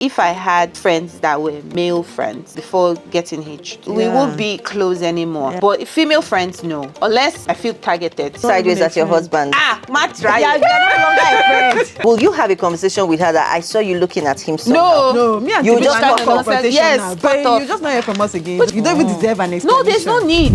if I had friends that were male friends before getting hitched, we won't be close anymore. But female friends, no. Unless I feel targeted. Sideways at your husband. Matt, right? Yeah, you're no longer a friend. Will you have a conversation with her that I saw you looking at him somehow? No. Me and You Tibi just are not fuck off. confrontation Yes, now. fuck But off. you just not hear from us again. You don't even deserve an explanation. No, there's no need.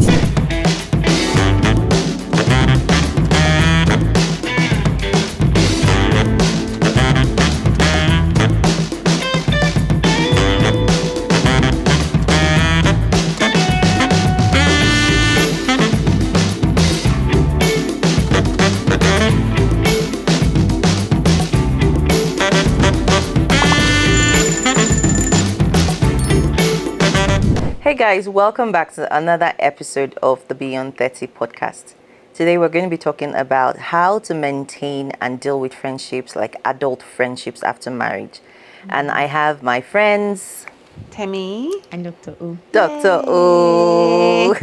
Hey guys, welcome back to another episode of the Beyond 30 podcast. Today we're going to be talking about how to maintain and deal with friendships, like adult friendships after marriage. And I have my friends, Temi and Dr. O. Dr. O.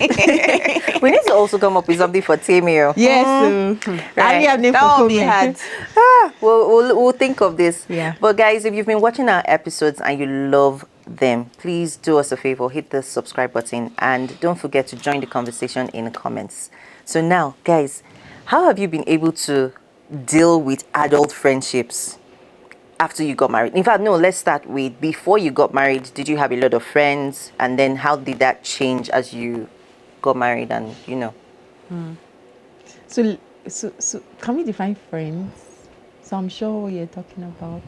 We need to also come up with something for Temi. Yes, I have name for That will be comment. hard. We'll think of this. Yeah. But guys, if you've been watching our episodes and you love them, please do us a favor, hit the subscribe button and don't forget to join the conversation in the comments. So now, guys, how have you been able to deal with adult friendships after you got married? In fact, no, let's start with before you got married. Did you have a lot of friends? And then how did that change as you got married and, you know? So can we define friends? So I'm sure what you're talking about.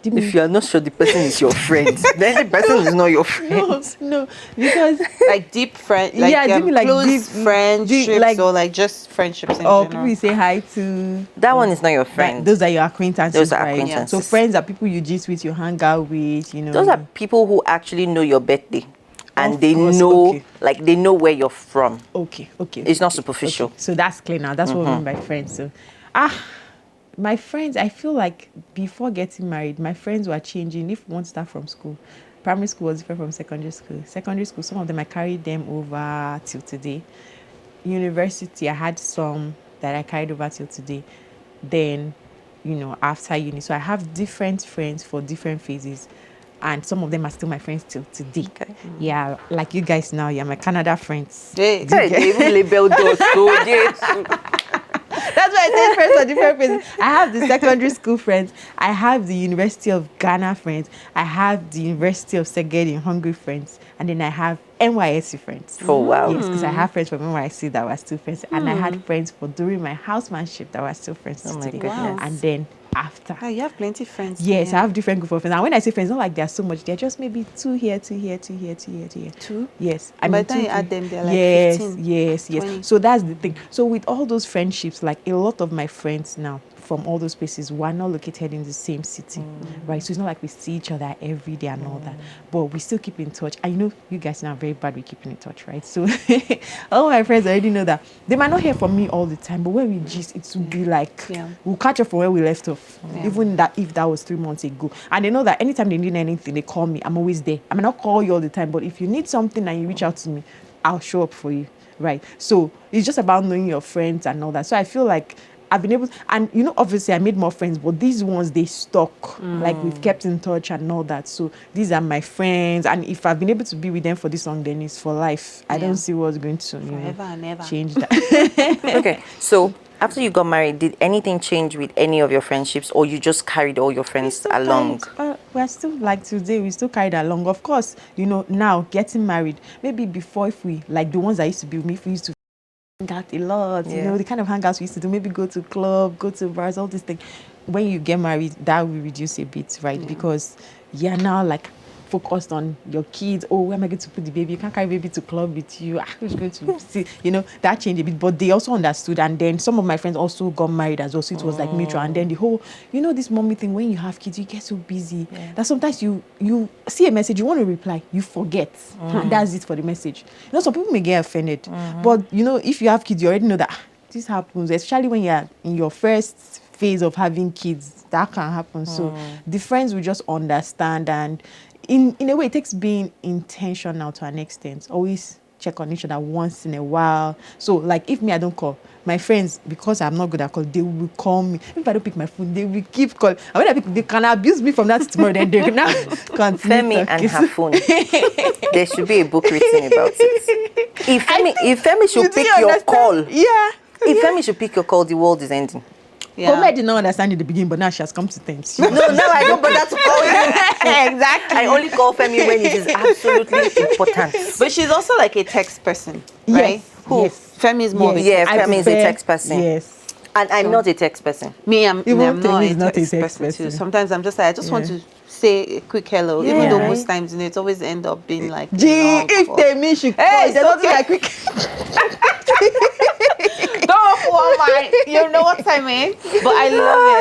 If you are not sure the person is your friend, then the person is not your friend. No, because Like deep friend, like, Yeah, deep, like close deep- friendships, deep, like- or like just friendships in or general. people you say hi to. That one is not your friend. Those are your acquaintances. Those are right? acquaintances. So friends are people you gist with, you hang out with, you know. Those are people who actually know your birthday. And Of they course, know, okay. like, they know where you're from. Okay. It's not superficial. Okay. So that's clear now. That's what I mean by friends. So, my friends, I feel like before getting married, my friends were changing. If we want to start from school, primary school was different from secondary school. Secondary school, some of them I carried them over till today. University, I had some that I carried over till today. Then, you know, after uni, so I have different friends for different phases. And some of them are still my friends till today. Okay. Yeah, like you guys now, you're my Canada friends. Hey, They even labeled us, so yes. That's why I say friends for different friends. I have the secondary school friends. I have the University of Ghana friends. I have the University of Szeged in Hungary friends. And then I have NYSC friends. Oh, wow. Yes, because I have friends from NYSC that were still friends. And I had friends for during my housemanship that were still friends Oh, my today. goodness. And then after. you have plenty of friends. Yes, I yeah. have different group of friends. And when I say friends, not like they're so much. They're just maybe two here, two here, two here, two here, two here. Two? Yes. By the time two, you add three. them, they're like yes, 15, yes. 20. So that's the thing. So with all those friendships, like a lot of my friends now from all those places were not located in the same city, right? So it's not like we see each other every day and all that, but we still keep in touch. I know you guys now are very bad with keeping in touch, right? So all my friends already know that they might not hear from me all the time, but when we gist, it will be like we'll catch up from where we left off, even that if that was 3 months ago. And they know that anytime they need anything, they call me. I'm always there. I may not call you all the time, but if you need something and you reach out to me, I'll show up for you, right? So it's just about knowing your friends and all that. So I feel like I've been able, and you know, obviously I made more friends, but these ones, they stuck. Like we've kept in touch and all that. So these are my friends, and if I've been able to be with them for this long, then it's for life. I don't see what's going to Forever and ever. change that. Okay, so after you got married, did anything change with any of your friendships, or you just carried all your friends along? We're still like today, we still carried along. Of course, you know, now getting married, maybe before, if we, like the ones that used to be with me, if we used to hang out a lot, you know, the kind of hangouts we used to do, maybe go to club, go to bars, all these things. When you get married, that will reduce a bit, right? Because you're now like focused on your kids. Oh, where am I going to put the baby? You can't carry baby to club with you. Who's going to see? You know, that changed a bit. But they also understood. And then some of my friends also got married as well. So it was like mutual. And then the whole, you know, this mommy thing, when you have kids, you get so busy that sometimes you see a message, you want to reply, you forget. And that's it for the message. You know, some people may get offended. But, you know, if you have kids, you already know that this happens, especially when you're in your first phase of having kids. That can happen. So the friends will just understand, and in a way it takes being intentional to an extent, always check on each other once in a while. So like if me, I don't call. My friends, because I'm not good at call, they will call me. If I don't pick my phone, they will keep calling. And when I pick, they can abuse me from that tomorrow. Then they can now continue Femi and talking. her phone. There should be a book written about it. If Femi should pick your call, Yeah. if Femi should pick your call, the world is ending. Yeah. But I did not understand in the beginning, but now she has come to terms. No, I don't bother to call you. Exactly. I only call Femi when it is absolutely important. But she's also like a text person, right? Yes. Who? Yes. Femi is more of a Yeah, text Femi is a text person. Yes. And I'm not a text person. Me, I'm Even not Temi a is not a text text person too. person. Sometimes I'm just like, I just want to say a quick hello, Yeah. even though most times, you know, it always end up being like a Gee, long if call. Temi should call, Hey, there's it's nothing okay. like quick. Don't fall my, you know what I mean? But I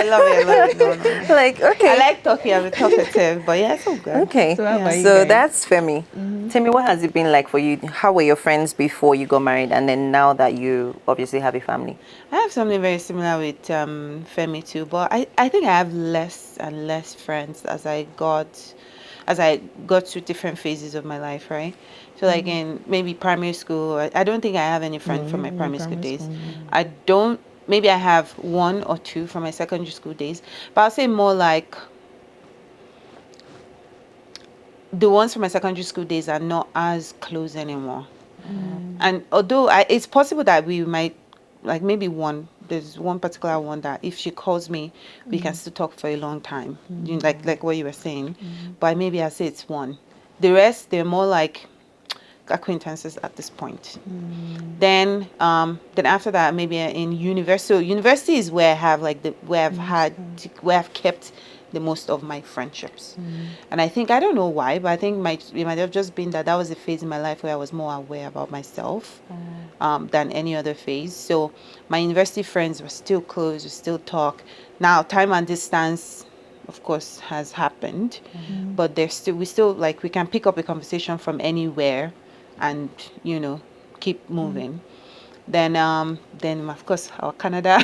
love it. No. Like, okay. I like talking, I'm talkative, but yeah, it's all good. Okay, So how about you so guys? that's Femi. Tell me, what has it been like for you? How were your friends before you got married, and then now that you obviously have a family? I have something very similar with Femi too, but I think I have less and less friends as I got through different phases of my life, right? So like in maybe primary school, I don't think I have any friends from my primary school days. I don't. Maybe I have one or two from my secondary school days, but I'll say more like the ones from my secondary school days are not as close anymore. And although it's possible that we might, like maybe there's one particular one that if she calls me, we can still talk for a long time, you know, like what you were saying. But maybe I say it's one. The rest, they're more like acquaintances at this point. Then after that, maybe in university. So university is where I have where I've kept the most of my friendships. And I think, I don't know why, but I think it might have just been that was a phase in my life where I was more aware about myself than any other phase. So my university friends were still close, we still talk. Now time and distance, of course, has happened, but we still like, we can pick up a conversation from anywhere and, you know, keep moving. Then of course our Canada.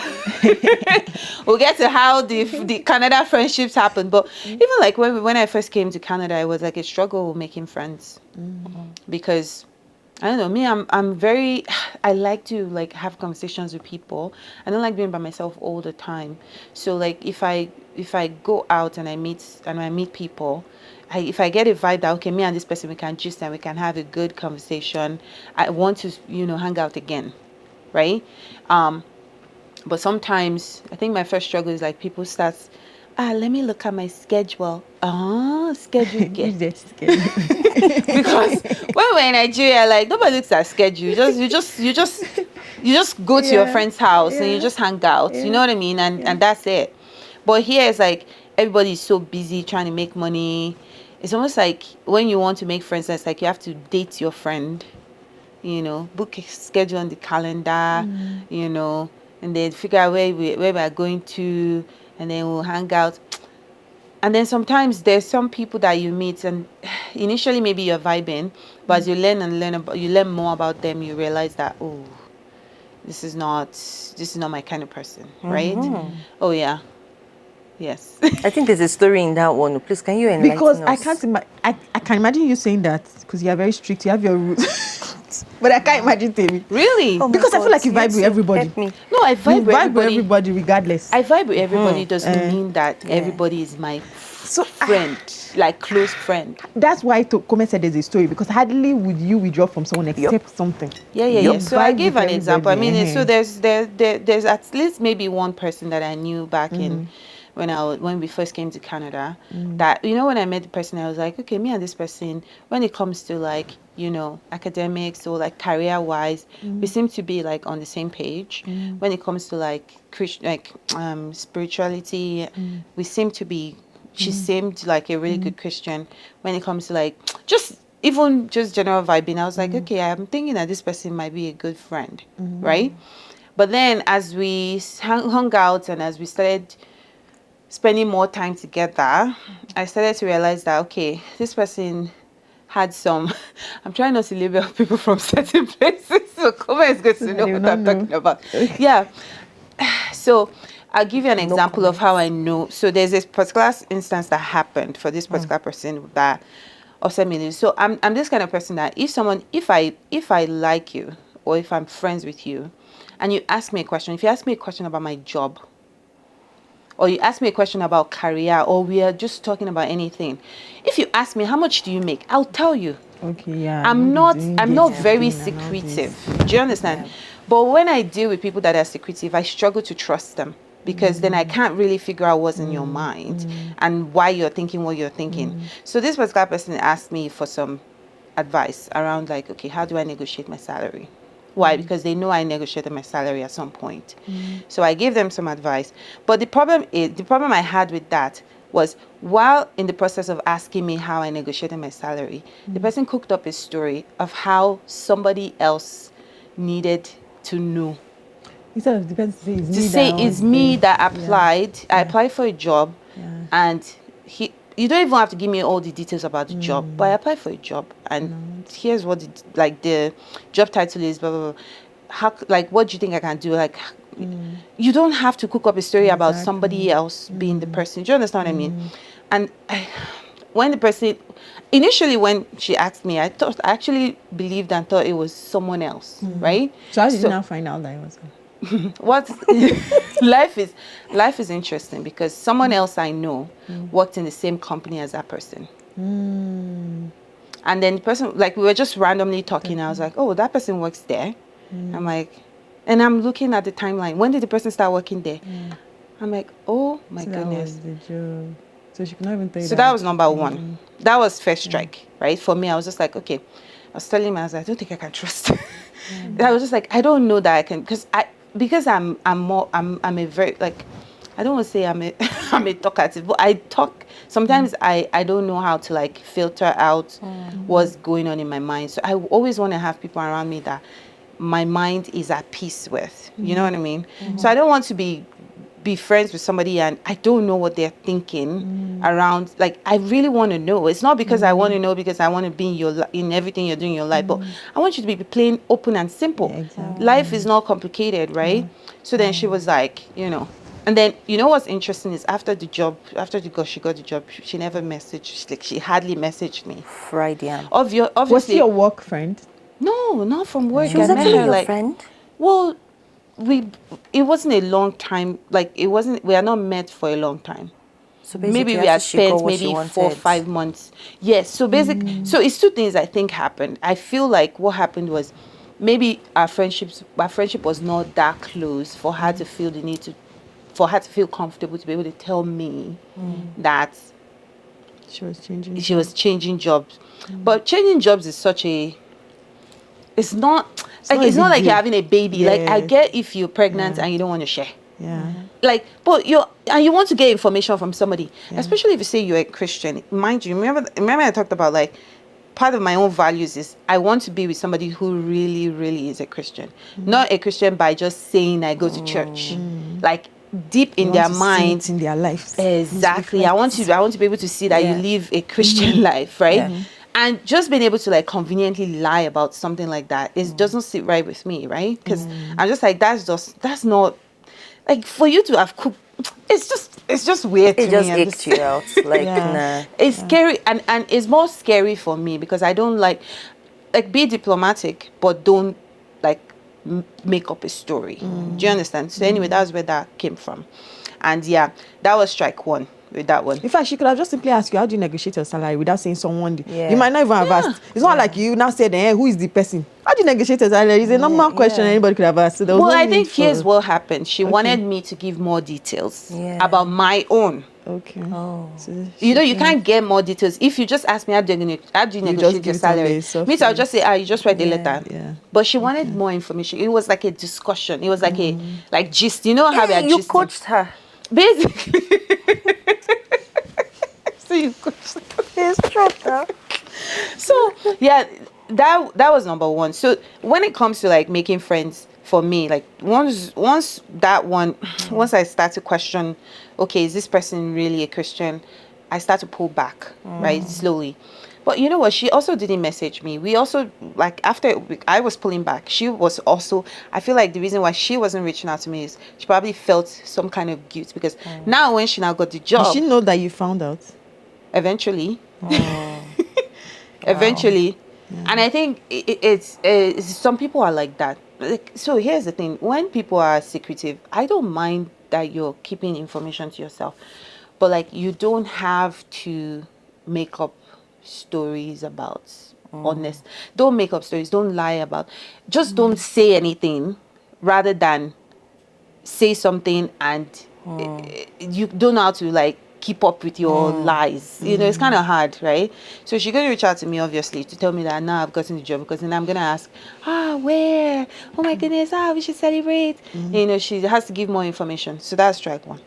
We'll get to how the Canada friendships happen. But even like when I first came to Canada, it was like a struggle making friends because I don't know, me, I like to like have conversations with people. I don't like being by myself all the time. So like if I go out and I meet people, if I get a vibe that, okay, me and this person, we can gist and we can have a good conversation, I want to, you know, hang out again, right? But sometimes I think my first struggle is like people start, let me look at my schedule. Schedule again. Because when we're in Nigeria, like nobody looks at schedule. You just go to your friend's house and you just hang out. You know what I mean? And that's it. But here it's like everybody's so busy trying to make money. It's almost like when you want to make friends, it's like you have to date your friend, you know, book a schedule on the calendar, you know, and then figure out where we're going to, and then we'll hang out. And then sometimes there's some people that you meet and initially maybe you're vibing, but as you learn more about them, you realize that, oh, this is not my kind of person, right? Oh yeah. Yes. I think there's a story in that one. Please, can you enlighten Because us? I can imagine you saying that because you are very strict, you have your rules. But I can't imagine Temi. Really? Because I feel like you vibe with everybody. Help me. No, I vibe You with vibe with everybody. everybody regardless. I vibe with everybody doesn't mean that everybody is my friend, like close friend. That's why Kome said there's a story, because hardly would you withdraw from someone except something. Yeah. So I Vibe gave with an example. I mean, everybody. so there's at least maybe one person that I knew back in when we first came to Canada, that, you know, when I met the person, I was like, okay, me and this person, when it comes to like, you know, academics or like career wise, we seem to be like on the same page. When it comes to like spirituality, we seem to be. She seemed like a really good Christian. When it comes to like even just general vibing, I was like, okay, I'm thinking that this person might be a good friend, right? But then as we hung out and as we started spending more time together, I started to realize that, okay, this person had some, I'm trying not to label people from certain places, so Koma is good to know what I'm talking about. Yeah. So I'll give you an example of how I know. So there's this particular instance that happened for this particular person that upset me. So I'm this kind of person that if I like you, or if I'm friends with you, and you ask me a question, if you ask me a question about my job, or you ask me a question about career, or we are just talking about anything, if you ask me how much do you make, I'll tell you. Okay, yeah. I'm you'll be not doing I'm this, not very doing and all this. secretive. Do you understand? But when I deal with people that are secretive, I struggle to trust them, because then I can't really figure out what's in your mind and why you're thinking what you're thinking. So this particular person asked me for some advice around, like, okay, how do I negotiate my salary? Why? Because they know I negotiated my salary at some point. So I gave them some advice. But the problem I had with that was, while in the process of asking me how I negotiated my salary, the person cooked up a story of how somebody else needed to know. Instead of the person to say it's To me say that it's was me there. that applied. I applied for a job, and you don't even have to give me all the details about the job, but I applied for a job, and here's what the job title is, blah blah blah. How, like, what do you think I can do? Like, you don't have to cook up a story about somebody else being the person. Do you understand what I mean? And when the person initially, when she asked me, I actually believed and thought it was someone else, right? So how did you now find out that it was her? What life is interesting, because someone else I know worked in the same company as that person. And then the person, like, we were just randomly talking. I was like, oh, that person works there. I'm like, and I'm looking at the timeline. When did the person start working there? I'm like, oh my So goodness. that was the job. So she could not even tell you So that was number one. That was first strike, right? For me, I was just like, okay. I was telling him, I was like, I don't think I can trust. I was just like, I don't know that I can, because I'm a very, like, I don't want to say I'm a talkative, but I talk. Sometimes I don't know how to, like, filter out what's going on in my mind. So I always want to have people around me that my mind is at peace with. You know what I mean? So I don't want to be friends with somebody and I don't know what they're thinking around. Like, I really want to know. It's not because I want to know, because I want to be in everything you're doing in your life, but I want you to be plain, open, and simple. Yeah, exactly. Life is not complicated, right? So then she was like, and then, what's interesting is, after she got the job, she never messaged. Like, she hardly messaged me. Friday. Obviously. Was she your work friend? No, not from work. She was I met actually her, your like, friend? well, it wasn't a long time. Like, we are not met for a long time. So Maybe we after had she got spent what she maybe wanted. 4 or 5 months. Yes. So basically, so it's two things I think happened. I feel like what happened was, maybe our friendship was not that close for her to feel the need to, for her to feel comfortable to be able to tell me that She was changing. she was changing jobs. But changing jobs is such a, it's not like, not a it's not big like you're deal. having a baby. Like, I Yes. get if you're pregnant Yeah. and you don't want to share. Yeah. Like, but you want to get information from somebody, especially if you say you're a Christian. Mind you, remember I talked about, like, part of my own values is I want to be with somebody who really, really is a Christian. Not a Christian by just saying I go to church. Like, deep in You their want to see mind. it in their lives. Exactly. I want to be able to see that you Yeah. live a Christian life, right? Yeah. And just being able to, like, conveniently lie about something like that doesn't sit right with me, right? Because I'm just like, that's not, like, for you to have cooked. It's just weird to It just me. I'm icked you out. Like, Yeah. nah. It's scary, and it's more scary for me because I don't like be diplomatic, but don't, like, make up a story. Do you understand? So anyway, that's where that came from, and yeah, that was strike one with that one. In fact, she could have just simply asked you, how do you negotiate your salary, without saying someone. Yeah. You might not even have asked. It's not like you now said, who is the person? How do you negotiate your salary? It's a normal question yeah. anybody could have asked. So there was Well, no I need think for... here's what happened. She wanted me to give more details Yeah. about my own. Okay. Oh. So You know, she you can't get more details if you just ask me how do you just negotiate give your it on salary. the surface. Me, I'll just say, you just write the Yeah. letter. Yeah. But she wanted more information. It was like a discussion. It was like a gist. You know how we are You gisting? coached her. Basically. So you coached. It's true, though. So yeah, that was number one. So when it comes to, like, making friends, for me, like, once I start to question, okay, is this person really a Christian? I start to pull back, right, slowly. But you know what? She also didn't message me. We also, like, after I was pulling back, she was also, I feel like the reason why she wasn't reaching out to me is she probably felt some kind of guilt, because now when she now got the Did job, she know that you found out? eventually, eventually. And I think it's some people are like that. Like, so here's the thing: when people are secretive, I don't mind that you're keeping information to yourself, but like you don't have to make up stories about honest. Don't make up stories. Don't lie about. Just don't say anything, rather than say something and you don't know how to like keep up with your lies. You know, it's kind of hard, right? So she's going to reach out to me, obviously, to tell me that now I've gotten the job, because then I'm going to ask, where? Oh my goodness, we should celebrate. You know, she has to give more information. So that's strike one.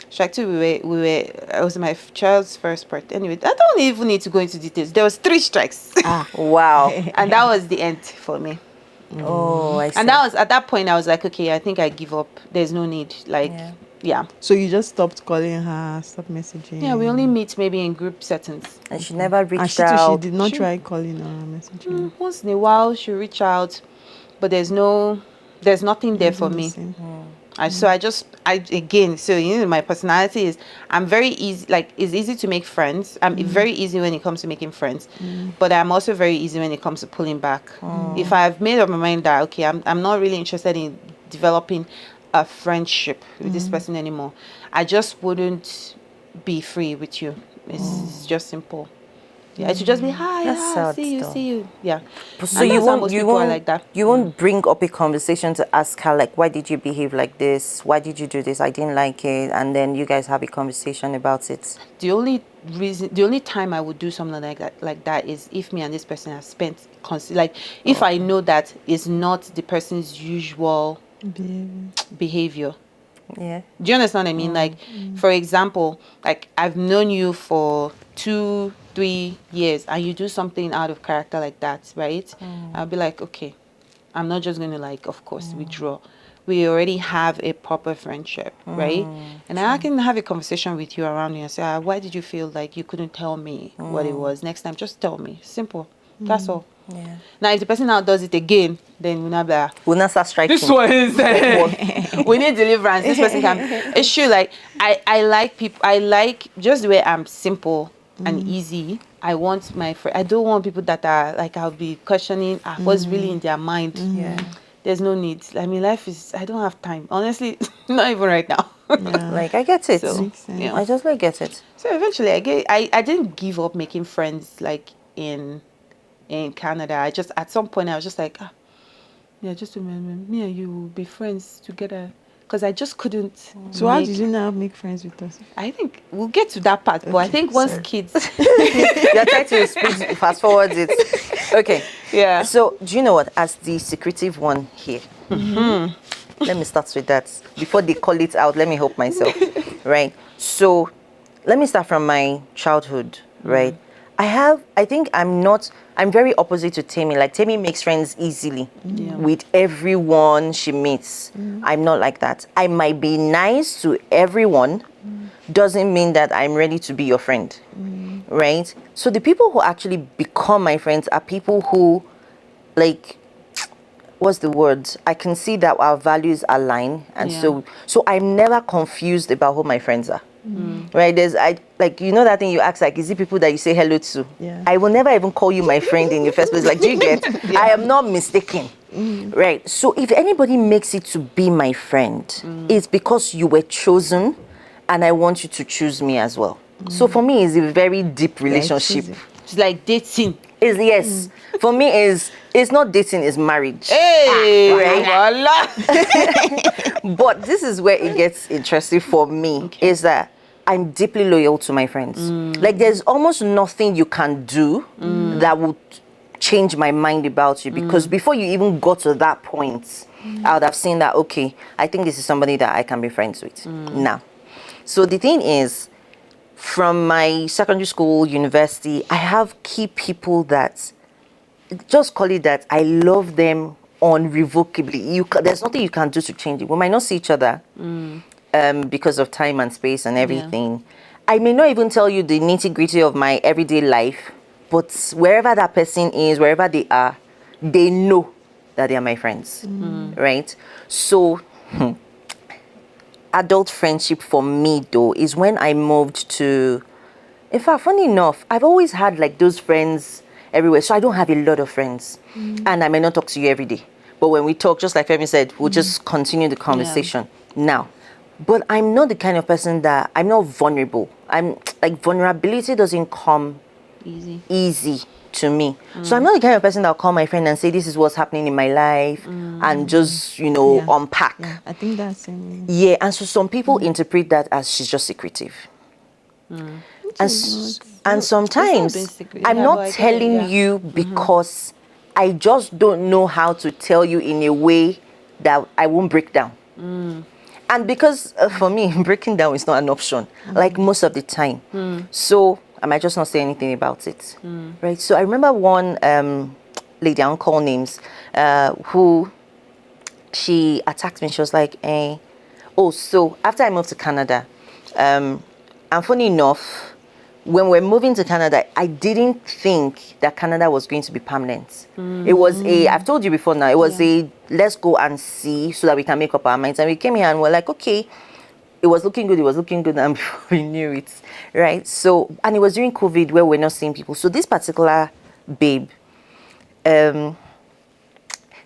Strike two, it was my child's first birthday. Anyway, I don't even need to go into details. There was 3 strikes. Wow. And that was the end for me. Oh, I see. And that was at that point I was like, okay, I think I give up. There's no need. Like, yeah. So you just stopped calling her, stopped messaging. Yeah, we only meet maybe in group settings. And she never And reached she too, out. she did not try calling her, messaging. Once in a while she'll reach out, but there's nothing there for me. So again, so you know, my personality is, I'm very easy, like it's easy to make friends. I'm very easy when it comes to making friends, but I'm also very easy when it comes to pulling back. If I've made up my mind that okay, I'm not really interested in developing a friendship with this person anymore, I just wouldn't be free with you. It's just simple. Yeah, it should just be hi, That's sad see you, though. see you. Yeah. So And you that's how won't, most you people are won't, like that. you won't bring up a conversation to ask her like, why did you behave like this? Why did you do this? I didn't like it. And then you guys have a conversation about it. The only time I would do something like that is if me and this person have spent like if I know that is not the person's usual behavior. Yeah. Do you understand what I mean? Like, for example, like I've known you for 2-3 years and you do something out of character like that, right? I'll be like, okay, I'm not just going to like, of course, withdraw. We already have a proper friendship, right? And I can have a conversation with you around you and say, why did you feel like you couldn't tell me what it was? Next time, just tell me. Simple. That's all. Yeah. Now, if the person now does it again, then we'll not be like, We'll not start striking. this one is we need deliverance. This person can. It's true. Like I like people. I like just the way I'm simple and easy. I want my friend. I don't want people that are like I'll be questioning what's really in their mind. Yeah. There's no need. I mean, life is. I don't have time. Honestly, not even right now. Like I get it. So, yeah. I just like get it. So eventually, I didn't give up making friends like in Canada. I just at some point I was just like, yeah, just remember me and you will be friends together, because I just couldn't. So how did you now make friends with us? I think we'll get to that part, but I think once kids. You're trying to speed, fast forward it. Okay. Yeah. So do you know what? As the secretive one here, let me start with that. Before they call it out, let me help myself. Right. So let me start from my childhood. Right. I'm very opposite to Tammy. Like Tammy makes friends easily with everyone she meets. I'm not like that. I might be nice to everyone, doesn't mean that I'm ready to be your friend. Right? So the people who actually become my friends are people who, like, what's the word? I can see that our values align, and so I'm never confused about who my friends are. Right? You know that thing you ask, like, is it people that you say hello to? Yeah. I will never even call you my friend in the first place. Like, do you get? I am not mistaken. Right? So if anybody makes it to be my friend, it's because you were chosen, and I want you to choose me as well. So for me, it's a very deep relationship. It's like dating. Yes. For me, it's not dating, it's marriage. Hey, right? But this is where it gets interesting for me, is that I'm deeply loyal to my friends. Like, there's almost nothing you can do that would change my mind about you, because before you even got to that point, I would have seen that, okay, I think this is somebody that I can be friends with now. So the thing is, from my secondary school, university, I have key people that, just call it that, I love them unrevocably. There's nothing you can do to change it. We might not see each other because of time and space and everything. I may not even tell you the nitty-gritty of my everyday life, but wherever that person is, wherever they are, they know that they are my friends, right? So adult friendship for me, though, is when I moved to, in fact, funny enough, I've always had like those friends, everywhere. So I don't have a lot of friends. And I may not talk to you every day. But when we talk, just like Femi said, we'll just continue the conversation. Now, but I'm not the kind of person that, I'm not vulnerable. I'm like, vulnerability doesn't come easy to me. So I'm not the kind of person that'll call my friend and say, this is what's happening in my life, and just, you know, unpack. Yeah, I think that's Yeah, and so some people interpret that as she's just secretive. And sometimes I'm not telling you because I just don't know how to tell you in a way that I won't break down. And because for me, breaking down is not an option, like most of the time. So I might just not say anything about it. Right? So I remember one lady, I won't call names, who she attacked me. She was like, oh, so after I moved to Canada, and funny enough, when we're moving to Canada, I didn't think that Canada was going to be permanent. It was I've told you before now, it was let's go and see so that we can make up our minds. And we came here and we're like, okay, it was looking good, and before we knew it, right? So, and it was during COVID where we're not seeing people. So this particular babe,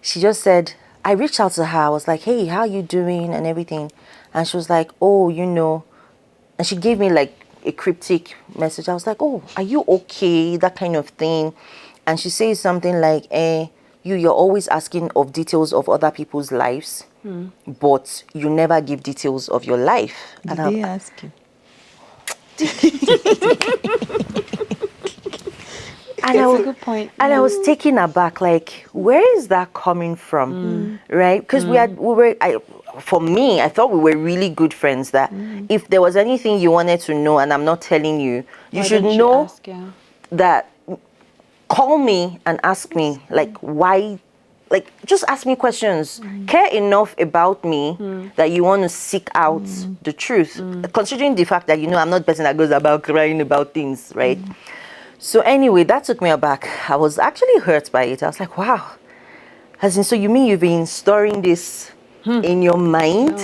she just said, I reached out to her, I was like, hey, how you doing and everything? And she was like, oh, you know, and she gave me like a cryptic message. I was like, oh, are you okay? That kind of thing. And she says something like, you're always asking of details of other people's lives, but you never give details of your life. Did they ask you? And that's a good point. And I was taken aback, like, where is that coming from? Right? Because for me, I thought we were really good friends, that if there was anything you wanted to know and I'm not telling you, you should know that, call me and ask me, like, why, like, just ask me questions. Care enough about me that you want to seek out the truth, considering the fact that, you know, I'm not the person that goes about crying about things, right? So anyway, that took me aback. I was actually hurt by it. I was like, wow. As in, so you mean you've been storing this in your mind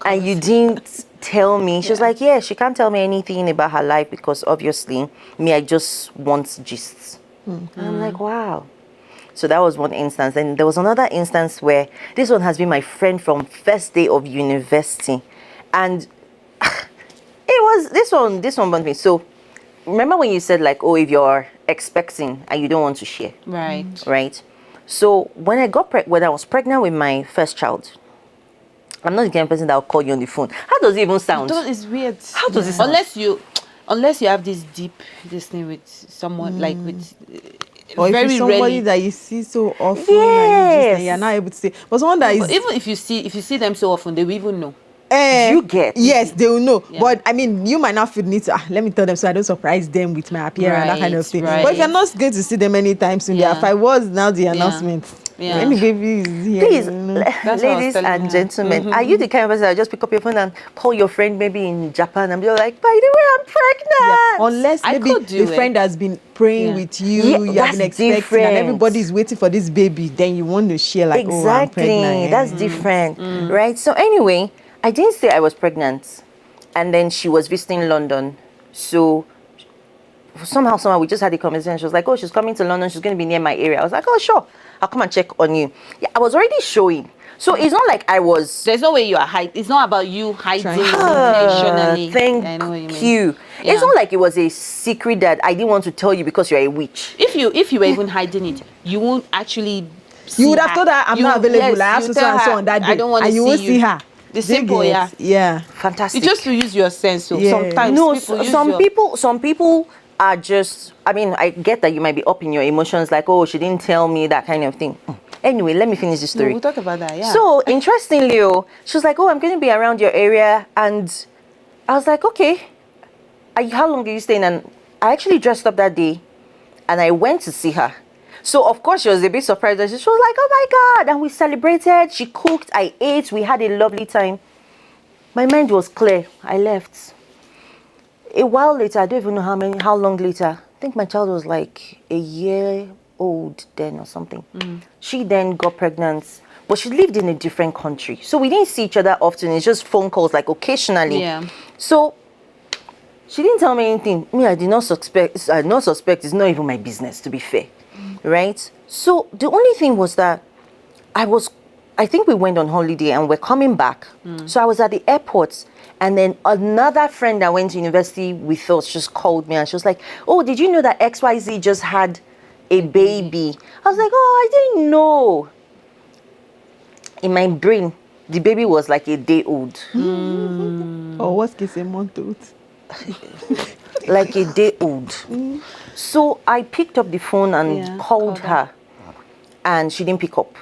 and you didn't tell me? She was like, yeah, she can't tell me anything about her life because obviously me, I just want gists. And I'm like, wow. So that was one instance. And there was another instance where this one has been my friend from first day of university. And it was, this one burned me. So remember when you said like, oh, if you're expecting and you don't want to share. Right. So when I was pregnant with my first child, I'm not the kind of person that will call you on the phone. How does it even sound? It's weird. How does it sound? Unless you have this deep thing with someone, like with or very if it's somebody rarely that you see so often, and you're not able to say. But someone that is, even if you see them so often, they will even know. You get yes, they will know. Yeah. But I mean, you might not feel need to. Let me tell them so I don't surprise them with my appearance and that kind of thing. Right. But if you're not going to see them anytime soon, Yeah. if I was now the announcement. Yeah. Let me give you here. Please, you know. ladies and gentlemen, are you the kind of person that just pick up your phone and call your friend maybe in Japan and be like, by the way, I'm pregnant? Unless I maybe could do the it. friend has been praying Yeah. with you, Yeah, you have that's been expecting, different. and everybody is waiting for this baby, then you want to share like, oh, I'm Exactly, pregnant. that's different, right? So anyway, I didn't say I was pregnant, and then she was visiting London. So somehow we just had a conversation. She was like, oh, she's coming to London, she's going to be near my area. I was like, oh, sure, I'll come and check on you. Yeah, I was already showing. So it's not like I was... There's no way you are hiding. It's not about you hiding Trying. intentionally. Thank I know what you mean. you. Yeah. It's not like it was a secret that I didn't want to tell you because you're a witch. If you were even hiding it, you won't actually see You would have told her, I'm not available. I have you to so tell and so her, on that day. I don't want to and see you won't see her. The simple, yeah. Yeah. Fantastic. You just to use your sense. So Yeah. sometimes No, people use some people are just, I mean, I get that you might be up in your emotions, like, oh, she didn't tell me, that kind of thing. Anyway, let me finish the story. We'll talk about that, yeah. So, interestingly, she was like, oh, I'm going to be around your area. And I was like, okay, how long are you staying? And I actually dressed up that day and I went to see her. So, of course, she was a bit surprised. She was like, oh my God. And we celebrated. She cooked. I ate. We had a lovely time. My mind was clear. I left. A while later, I don't even know how long later, I think my child was like a year old then or something. She then got pregnant, but she lived in a different country. So we didn't see each other often. It's just phone calls, like occasionally. Yeah. So She didn't tell me anything. Me, I did not suspect. I did not suspect. It's not even my business, to be fair, right? So the only thing was that I think we went on holiday and we're coming back. So I was at the airport, and then another friend that went to university with us just called me, and she was like, "Oh, did you know that XYZ just had a baby?" I was like, "Oh, I didn't know." In my brain, the baby was like a day old. Or worst case, a month old. Like a day old. So I picked up the phone and called her, and she didn't pick up.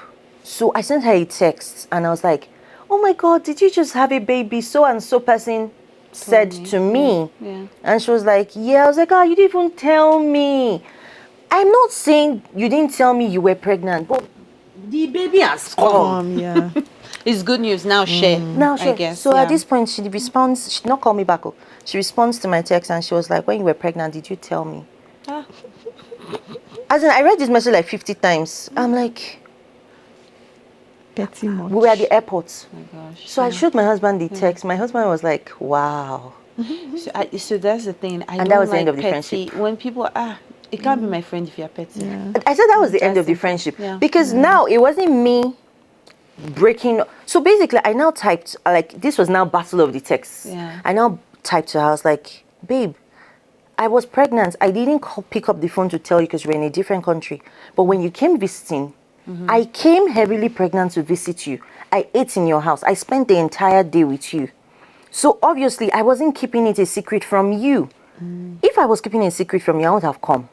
So I sent her a text, and I was like, "Oh my God, did you just have a baby? So and so person said to me." Yeah. And she was like, "Yeah." I was like, "Ah, you didn't even tell me." I'm not saying you didn't tell me you were pregnant, but the baby has come. Yeah. It's good news now. Share. Now, I guess. so at this point, she responds. She did not call me back. Oh. She responds to my text, and she was like, "When you were pregnant, did you tell me?" Ah. As in, I read this message like 50 times. I'm like, Petty much. we were at the airport. Oh my gosh. So I showed my husband the text. My husband was like, "Wow." So that's the thing. I And don't that was the like end of the petty. friendship. When people it can't be my friend if you're petty. Yeah. I said that was the end of the Interesting. friendship Yeah. because now it wasn't me breaking. So basically, I now typed like this was now battle of the texts. Yeah. I now typed to her. I was like, "Babe, I was pregnant. I didn't pick up the phone to tell you because we're in a different country. But when you came visiting, I came heavily pregnant to visit you. I ate in your house. I spent the entire day with you. So obviously, I wasn't keeping it a secret from you. If I was keeping a secret from you, I would have come.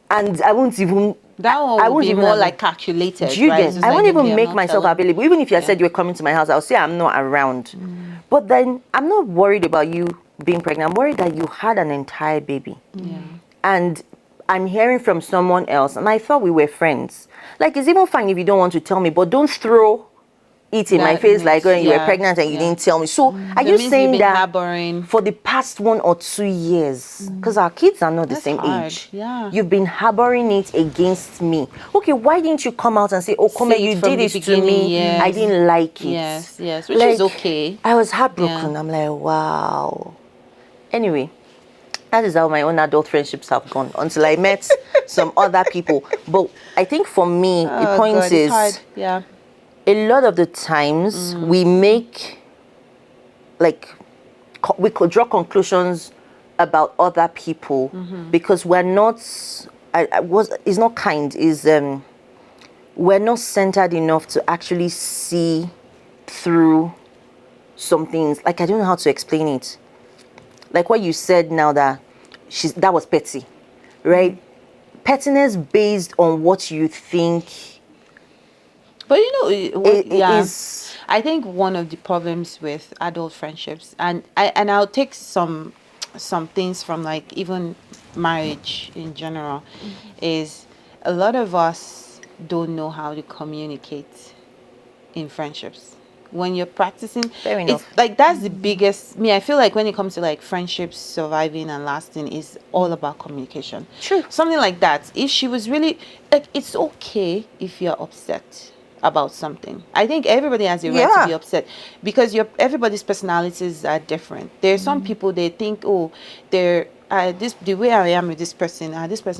And I won't even... That one I would won't be even more have- like calculated. Do you right? get? It's just I won't like, okay, even I'm make not myself telling. available. Even if you had said you were coming to my house, I'll say I'm not around. But then I'm not worried about you being pregnant. I'm worried that you had an entire baby. Yeah. And I'm hearing from someone else, and I thought we were friends. Like, it's even fine if you don't want to tell me, but don't throw it in my That face like, makes- oh, you were yeah, pregnant and you yeah. didn't tell me. So, are So you it means you've saying been that harboring. for the past 1 or 2 years, because our kids are not the That's same hard, age, yeah. you've been harboring it against me? Okay, why didn't you come out and say, oh, Kome, Say it you from did the it to beginning, me, I yes. didn't like it. Yes, yes, which is okay. I was heartbroken. Yeah. I'm like, wow. Anyway, that is how my own adult friendships have gone until I met some other people. But I think for me, the Oh, point God, is, it's hard. Yeah. a lot of the times we make, like, we could draw conclusions about other people because we're not, it's not kind, we're not centered enough to actually see through some things. Like, I don't know how to explain it. Like what you said now that that was petty, right? Pettiness based on what you think But you know, what, yeah. is... I think one of the problems with adult friendships, and I'll take some things from like even marriage in general, is a lot of us don't know how to communicate in friendships. When you're practicing, Fair it's enough. like that's the biggest. Me, I feel like when it comes to like friendships surviving and lasting, is all about communication. True. Something like that. If she was really like, it's okay if you're upset about something. I think everybody has a right to be Yeah. upset because everybody's personalities are different. There are some people, they think, oh, they're the way I am with this person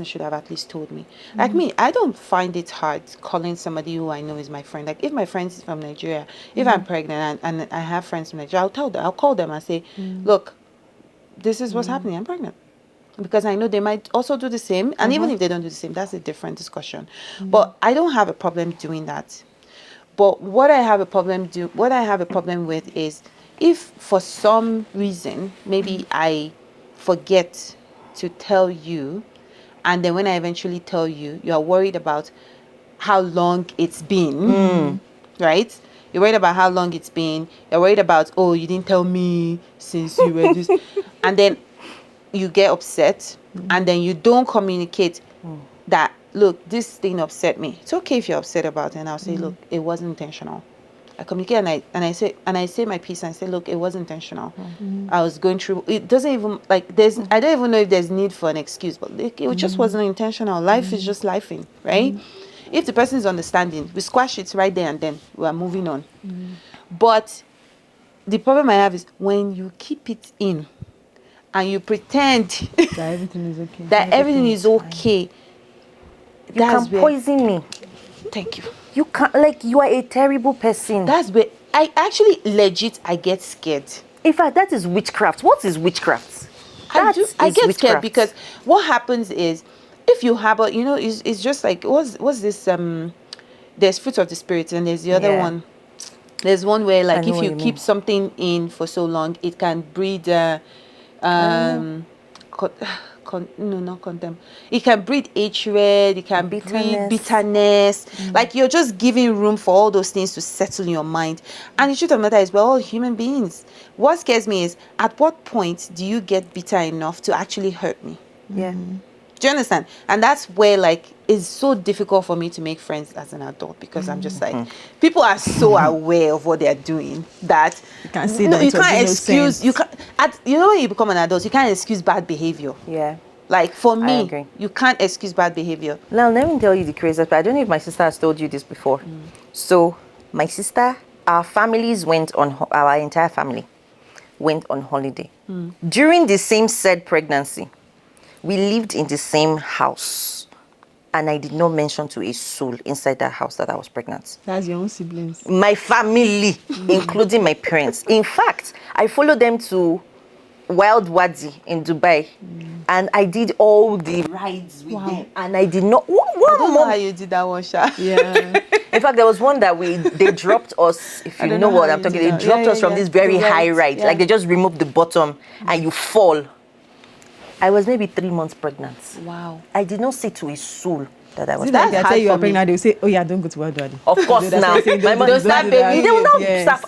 should have at least told me. Like me, I don't find it hard calling somebody who I know is my friend. Like if my friend is from Nigeria, if I'm pregnant and I have friends from Nigeria, I'll call them and say, look, this is what's happening. I'm pregnant. Because I know they might also do the same. And even if they don't do the same, that's a different discussion. But I don't have a problem doing that. But what I have a problem with is if for some reason maybe I forget to tell you, and then when I eventually tell you, you are worried about how long it's been, right? You're worried about how long it's been. You're worried about, oh, you didn't tell me since you were this, and then you get upset, and then you don't communicate that, look, this thing upset me. It's okay if you're upset about it, and I'll say, look, it wasn't intentional. I communicate and I say my piece and I say, look, it was intentional. I was going through. It doesn't even like I don't even know if there's need for an excuse, but it just wasn't intentional. Life is just lifing, right? If the person is understanding, we squash it right there and then we are moving on. But the problem I have is when you keep it in, and you pretend That everything is okay. that everything is okay. You can poison me. Thank you. You can't, like, you are a terrible person. That's where I actually legit I get scared. In fact, that is witchcraft. What is witchcraft? I get scared because what happens is if you have a, it's just like what's this there's fruit of the spirit and there's the other one. There's one where like if you keep something in for so long, it can breed not contempt. It can breed hatred, it can breed bitterness. Like you're just giving room for all those things to settle in your mind. And the truth of the matter is we're all human beings. What scares me is at what point do you get bitter enough to actually hurt me? Yeah. Do you understand? And that's where like it's so difficult for me to make friends as an adult because I'm just like people are so aware of what they're doing that you can't say that you can't excuse you can't when you become an adult you can't excuse bad behavior. Yeah. Like for me, you can't excuse bad behavior. Now let me tell you the craziest part. I don't know if my sister has told you this before. So my sister, our entire family went on holiday. During the same said pregnancy, we lived in the same house. And I did not mention to a soul inside that house that I was pregnant. That's your own siblings. My family, including my parents. In fact, I followed them to Wild Wadi in Dubai. And I did all the rides with them. And I did not... I don't know how you did that one, Sha. Yeah. In fact, there was one that they dropped us, if you know what I'm talking about. They dropped us from this very high ride. Like they just removed the bottom and you fall. I was maybe 3 months pregnant. Wow. I did not say to a soul that I was pregnant. They tell you are pregnant, they will say, oh yeah, don't go to Wild Wadi. Of course now. My mom will start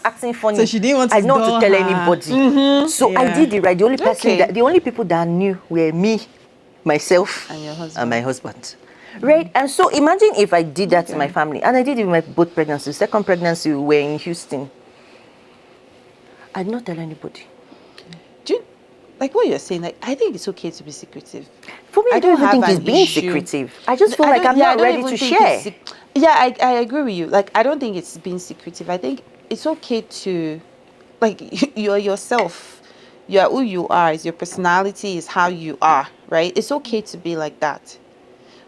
acting funny. So she didn't want to I didn't want to tell anybody. So I did it right. The only people that knew were me, myself, and my husband. Right? And so imagine if I did that to my family. And I did it with my both pregnancies. Second pregnancy, we were in Houston. I did not tell anybody. Like what you're saying, like I think it's okay to be secretive. For me, I don't think it's being secretive. I just feel like I'm not ready to share. I agree with you. Like I don't think it's being secretive. I think it's okay to, like you're yourself. You're who you are. Is your personality is how you are, right? It's okay to be like that.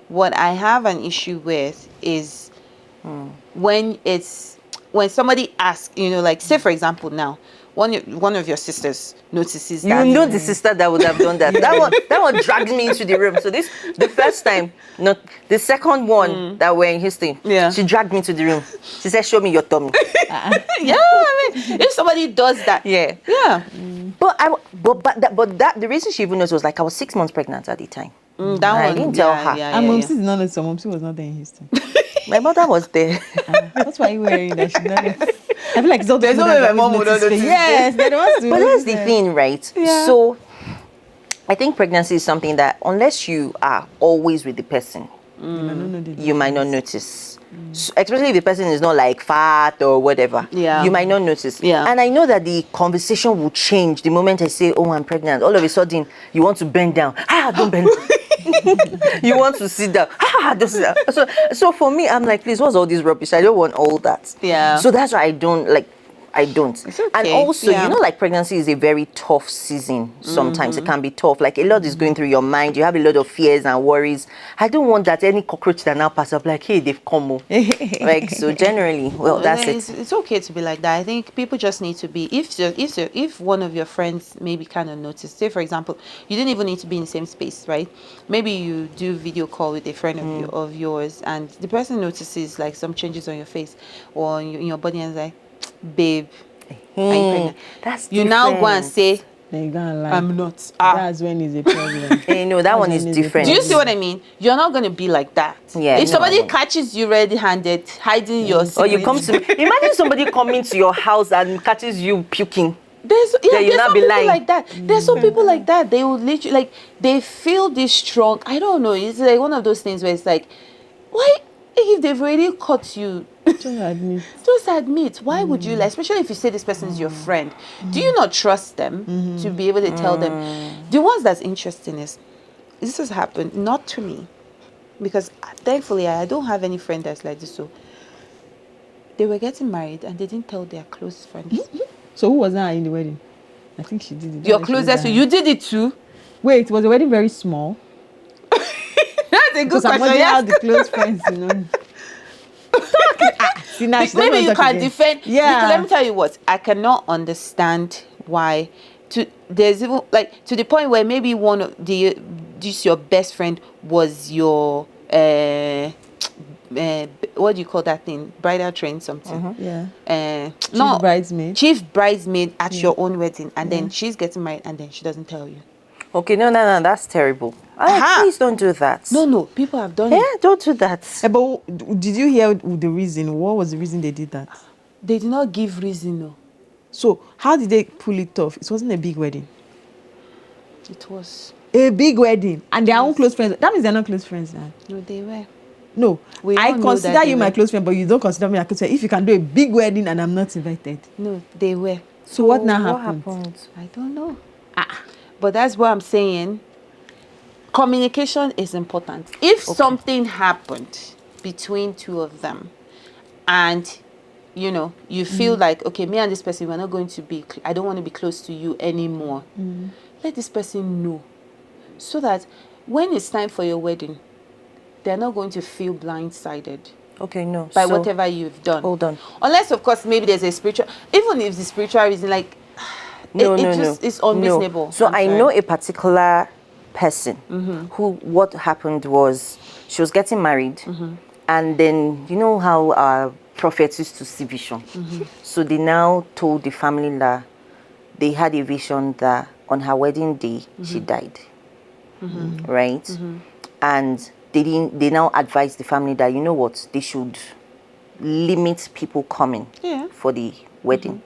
What I have an issue with is when somebody asks, like say for example now. One of your sisters notices that. You know the sister that would have done that. That one dragged me into the room. So the first time, not the second one that we're in Houston. Yeah. She dragged me to the room. She said, "Show me your tummy." Yeah, I mean, if somebody does that, yeah. But the reason she even knows was like I was 6 months pregnant at the time. I didn't tell her. And Momsi did not know, so Momsi was not there in Houston. My mother was there. That's why you were wearing that. She's not there. I feel like it's all there's no way my mom would notice. Yes, they don't do. But that's the thing, right? Yeah. So I think pregnancy is something that unless you are always with the person, you might not notice. So, especially if the person is not like fat or whatever. Yeah. You might not notice. Yeah. And I know that the conversation will change the moment I say, "Oh, I'm pregnant." All of a sudden, you want to bend down. Don't bend down. You want to sit down. Don't sit down. So for me, I'm like, please, what's all this rubbish? I don't want all that. Yeah. So that's why I don't. It's okay. And also, like pregnancy is a very tough season. Sometimes it can be tough. Like a lot is going through your mind. You have a lot of fears and worries. I don't want that any cockroach that now pass up like, hey, they've come. Like, so generally, that's it. It's okay to be like that. I think people just need to be, if one of your friends maybe kind of noticed, say for example, you didn't even need to be in the same space, right? Maybe you do video call with a friend of yours and the person notices like some changes on your face or in your body and is like, babe, that's you now go and say then you go and lie. I'm not. That's when it's a problem. No, that one is different. Do you see what I mean? You're not going to be like that. Yeah. If somebody catches you red-handed hiding your secret, or you come to imagine somebody coming to your house and catches you puking. There's some people like that. There's some people like that. They will literally like they feel this strong. I don't know. It's like one of those things where it's like, why if they've already caught you? Just admit. Why would you lie? Especially if you say this person is your friend. Do you not trust them to be able to tell them? The ones that's interesting is this has happened not to me, because thankfully I don't have any friend that's like this. So they were getting married and they didn't tell their close friends. So who was that in the wedding? I think she did it. Your closest, you did it too. Wait, was the wedding very small? That's a good Because I'm question. wondering how Yes. the close friends, you know. See, now she doesn't Maybe want you to talk can again. defend. Yeah. Let me tell you what. I cannot understand why. There's even like to the point where maybe one of this your best friend was your what do you call that thing? Bridal train something. Yeah. No, bridesmaid. chief bridesmaid at your own wedding, and then she's getting married, and then she doesn't tell you. Okay, no, that's terrible. Aha. Please don't do that. No, people have done Yeah, it. don't do that. But did you hear the reason? What was the reason they did that? They did not give reason. No, So how did they pull it off? It wasn't a big wedding. it was. A big wedding, and their own close friends. That means they're not close friends now. No, they were. No, We I all know consider that you they my were. close friend, but you don't consider me my close friend. If you can do a big wedding and I'm not invited, No, they were. so what now What happened? happened? I don't know. But that's what I'm saying. Communication is important. If something happened between two of them, and you feel like, okay, me and this person, we're not going to be. I don't want to be close to you anymore. Let this person know, so that when it's time for your wedding, they're not going to feel blindsided Okay, no. by so, whatever you've done. Hold on. Unless, of course, maybe there's a spiritual. Even if the spiritual reason, like it's unreasonable. No. So I'm I sorry. know a particular person who what happened was she was getting married, and then you know how our prophets used to see vision. So they now told the family that they had a vision that on her wedding day she died, right? And they now advised the family that you know what, they should limit people coming for the wedding.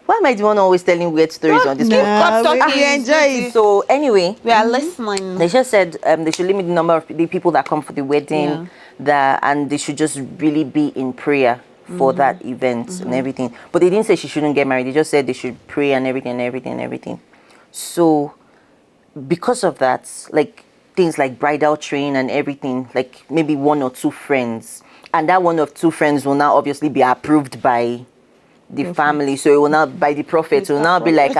Why am I the one always telling weird stories on this podcast? Stop talking. we enjoy it. So anyway, We are listening. they just said they should limit the number of the people that come for the wedding, and they should just really be in prayer for that event and everything. But they didn't say she shouldn't get married. They just said they should pray and everything. So because of that, like things like Bridal Train and everything, like maybe one or two friends, and that one or two friends will now obviously be approved by the family, so it will now by the prophet, it will now be like,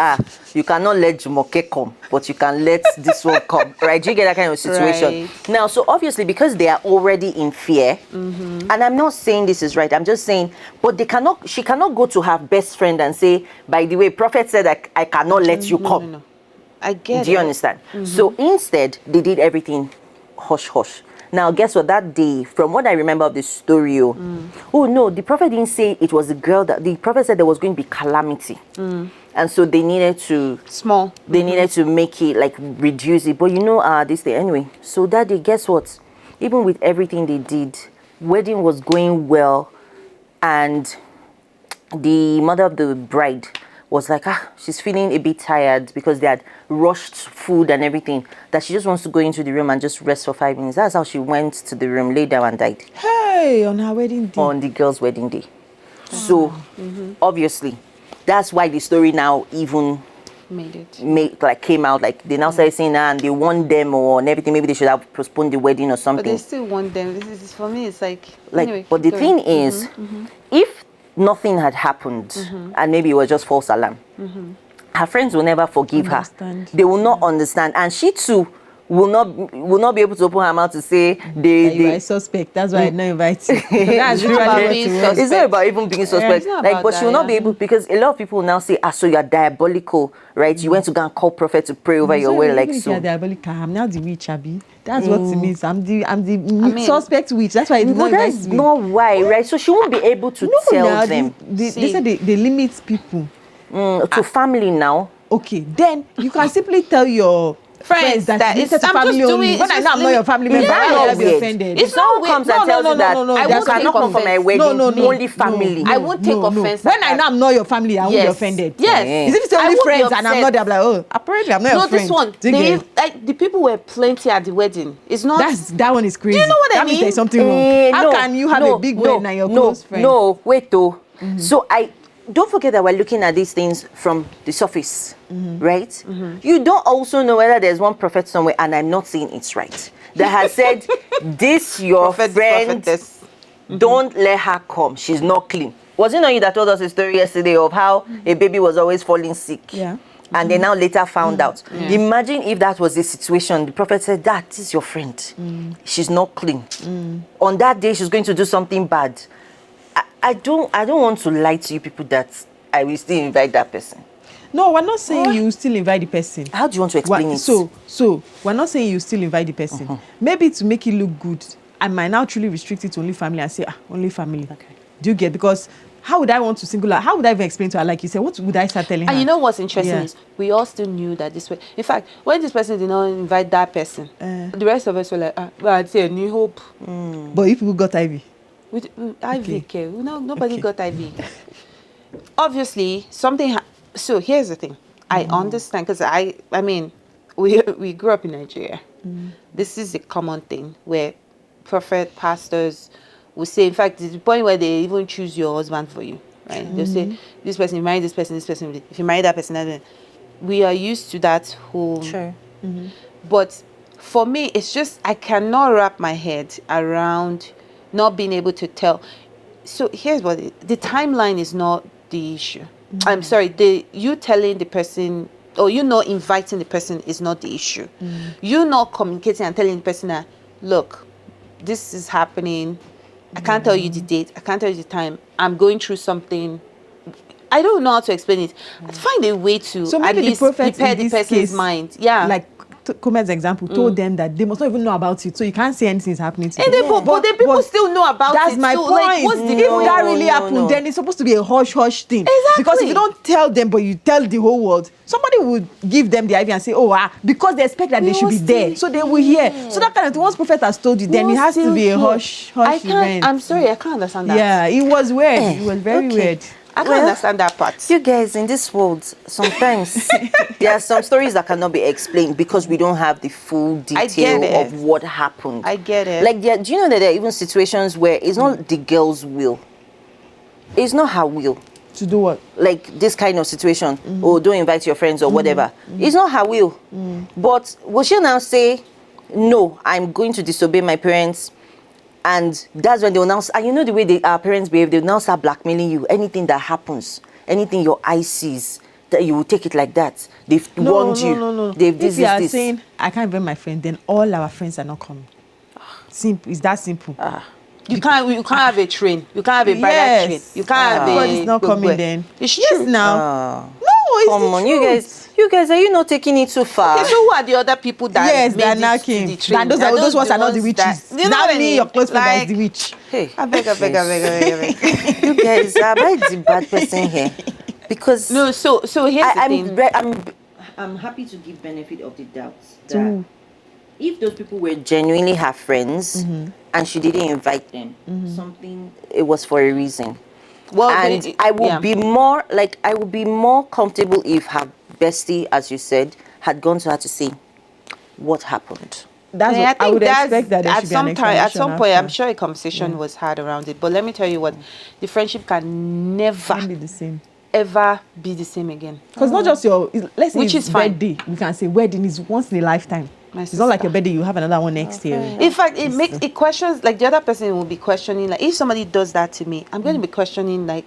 you cannot let Jumoke come, but you can let this one come, right? Do you get that kind of situation? Right. Now, so obviously because they are already in fear, and I'm not saying this is right, I'm just saying, but she cannot go to her best friend and say, by the way, prophet said I cannot let you come. No. I get it. Do you understand? So instead, they did everything hush hush. Now, guess what? That day, from what I remember of the story, oh no, the prophet didn't say it was a girl. That the prophet said there was going to be calamity, and so they needed to needed to make it like reduce it. But you know, this day anyway. So that day, guess what? Even with everything they did, wedding was going well, and the mother of the bride was like, she's feeling a bit tired because they had rushed food and everything, that she just wants to go into the room and just rest for 5 minutes. That's how she went to the room, lay down and died. Hey, on her wedding day. On the girl's wedding day. So, obviously, that's why the story now even came out. Like, they now started saying, and they want them and everything. Maybe they should have postponed the wedding or something. But they still want them. This is for me, it's like anyway, but the thing is, if nothing had happened and maybe it was just false alarm, her friends will never forgive her. They will not understand, and she too will not be able to open her mouth to say you are a suspect. That's why I not invite you. That's it's not about even being suspect. But she will not be able, because a lot of people will now say, so you are diabolical, right? You went to go and call prophet to pray over your wedding, like so. You are diabolical. I'm now the witch, Abby. That's what it means. I'm the suspect witch. That's why I did not invite me. That's not why, right? So she won't be able to tell them. They said they limit people to family now. Okay, then you can simply tell your friends that it's family only. When I know I'm not your family member, I will be offended. If someone comes and tells you that I cannot come for my wedding, only family. I won't take offense. When I know I'm not your family, I won't be offended. Yes. Is it only friends and I'm not there? I'm like, apparently I'm not your friend. No, this one, the people were plenty at the wedding. It's not. That one is crazy. Do you know what I mean? That means there's something wrong. How can you have a big wedding and your close friend? No, wait though. So don't forget that we're looking at these things from the surface, right? You don't also know whether there's one prophet somewhere, and I'm not saying it's right, that has said, this your friend, don't let her come. She's not clean. Was it not you that told us a story yesterday of how a baby was always falling sick? Yeah. And they now later found out. Imagine if that was the situation. The prophet said, that is your friend. She's not clean. On that day, she's going to do something bad. I don't want to lie to you people that I will still invite that person. No, we're not saying you still invite the person. How do you want to explain it? So we're not saying you still invite the person. Maybe to make it look good, I might now truly restrict it to only family and say, only family. Okay. Do you get? Because how would I want to single out? How would I even explain to her? Like you said, what would I start telling her? And you know what's interesting is we all still knew that this way. In fact, when this person did not invite that person, the rest of us were like, well, I'd say a new hope. But if people got IV? With IV, okay. No, nobody got IV. Obviously, something. So here's the thing. I understand because I mean, we grew up in Nigeria. This is a common thing where prophet pastors will say. In fact, it's the point where they even choose your husband for you, right? They'll say this person, you marry this person, this person. If you marry that person, then we are used to that whole. Sure. But for me, it's just I cannot wrap my head around not being able to tell. So here's what the timeline is not the issue. I'm sorry, you telling the person or you not inviting the person is not the issue. You not communicating and telling the person that, look, this is happening. I can't tell you the date. I can't tell you the time. I'm going through something. I don't know how to explain it. Find a way to at least prepare the person's mind. Yeah. Like Kumet's example told them that they must not even know about it, so you can't say anything is happening to them. But the people still know about that's it. my so, point. Like, what's the if that really happened, then it's supposed to be a hush thing. Exactly. Because if you don't tell them, but you tell the whole world, somebody would give them the IV and say, because they expect that they should be there, so they will hear. So that kind of thing, once prophet has told you, then it has to be a hush event. I'm sorry, I can't understand that. Yeah, it was weird. It was very weird. I can't understand that part. You guys, in this world, sometimes there are some stories that cannot be explained because we don't have the full detail of what happened. I get it. Like, do you know that there are even situations where it's not the girl's will? It's not her will. To do what? Like this kind of situation. Oh, don't invite your friends or whatever. It's not her will. But will she now say, no, I'm going to disobey my parents? And that's when they will now, and you know the way our parents behave, they will now start blackmailing you. Anything that happens, anything your eye sees, that you will take it like that. They've warned you. No. They've if you are saying, I can't invite my friend, then all our friends are not coming. Simple. It's that simple. You can't have a train. You can't have a bridal train. You can't have a... Everybody's not coming then. It's yes, true. now. No, it's come the on, truth. you guys, are you not taking it too far? Okay, so who are the other people that made they're it knocking. to the train? Those ones are not the witches. You know Now what I me, mean? your close friend Like, is the witch. Hey, I beg. you guys, am I the bad person here? Because No, so here's the thing. I'm happy to give benefit of the doubt that if those people were genuinely her friends and she didn't invite them, it was for a reason. Well, and I would be more comfortable if her bestie, as you said, had gone to her to say what happened. That's what I would expect that there at should be an some time, at some point, after. I'm sure a conversation was had around it. But let me tell you what, the friendship can never Can't be the same. ever be the same again. Because not just let's say Which it's is fine. birthday. We can say wedding is once in a lifetime. It's not like your birthday, you have another one next year. In fact, it questions, like the other person will be questioning, like if somebody does that to me, I'm going to be questioning like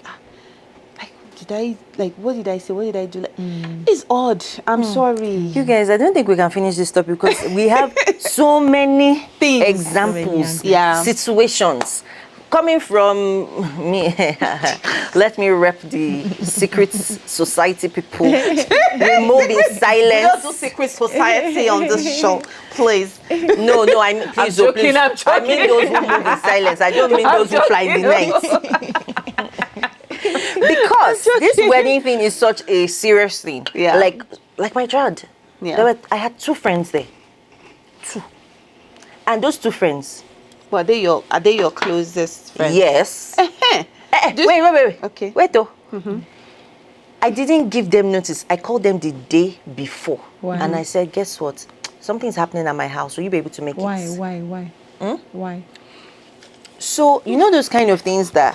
what did I say? What did I do? Like, it's odd. I'm sorry. You guys, I don't think we can finish this topic because we have so many examples, situations. Coming from me, let me rep the secret society people. Remove in silence. We don't do secret society on this show, please. No, I mean, please, I'm joking. I mean those who move in silence. I don't mean those who fly in the night. Because this wedding thing is such a serious thing. Yeah. Like my child. Yeah. I had 2 friends there. 2. And those 2 friends. Well, are they your closest friends? Yes. Wait. Okay. Wait though. I didn't give them notice. I called them the day before. Why? And I said, guess what? Something's happening at my house. Will you be able to make it? Why? Why? So, you know those kind of things that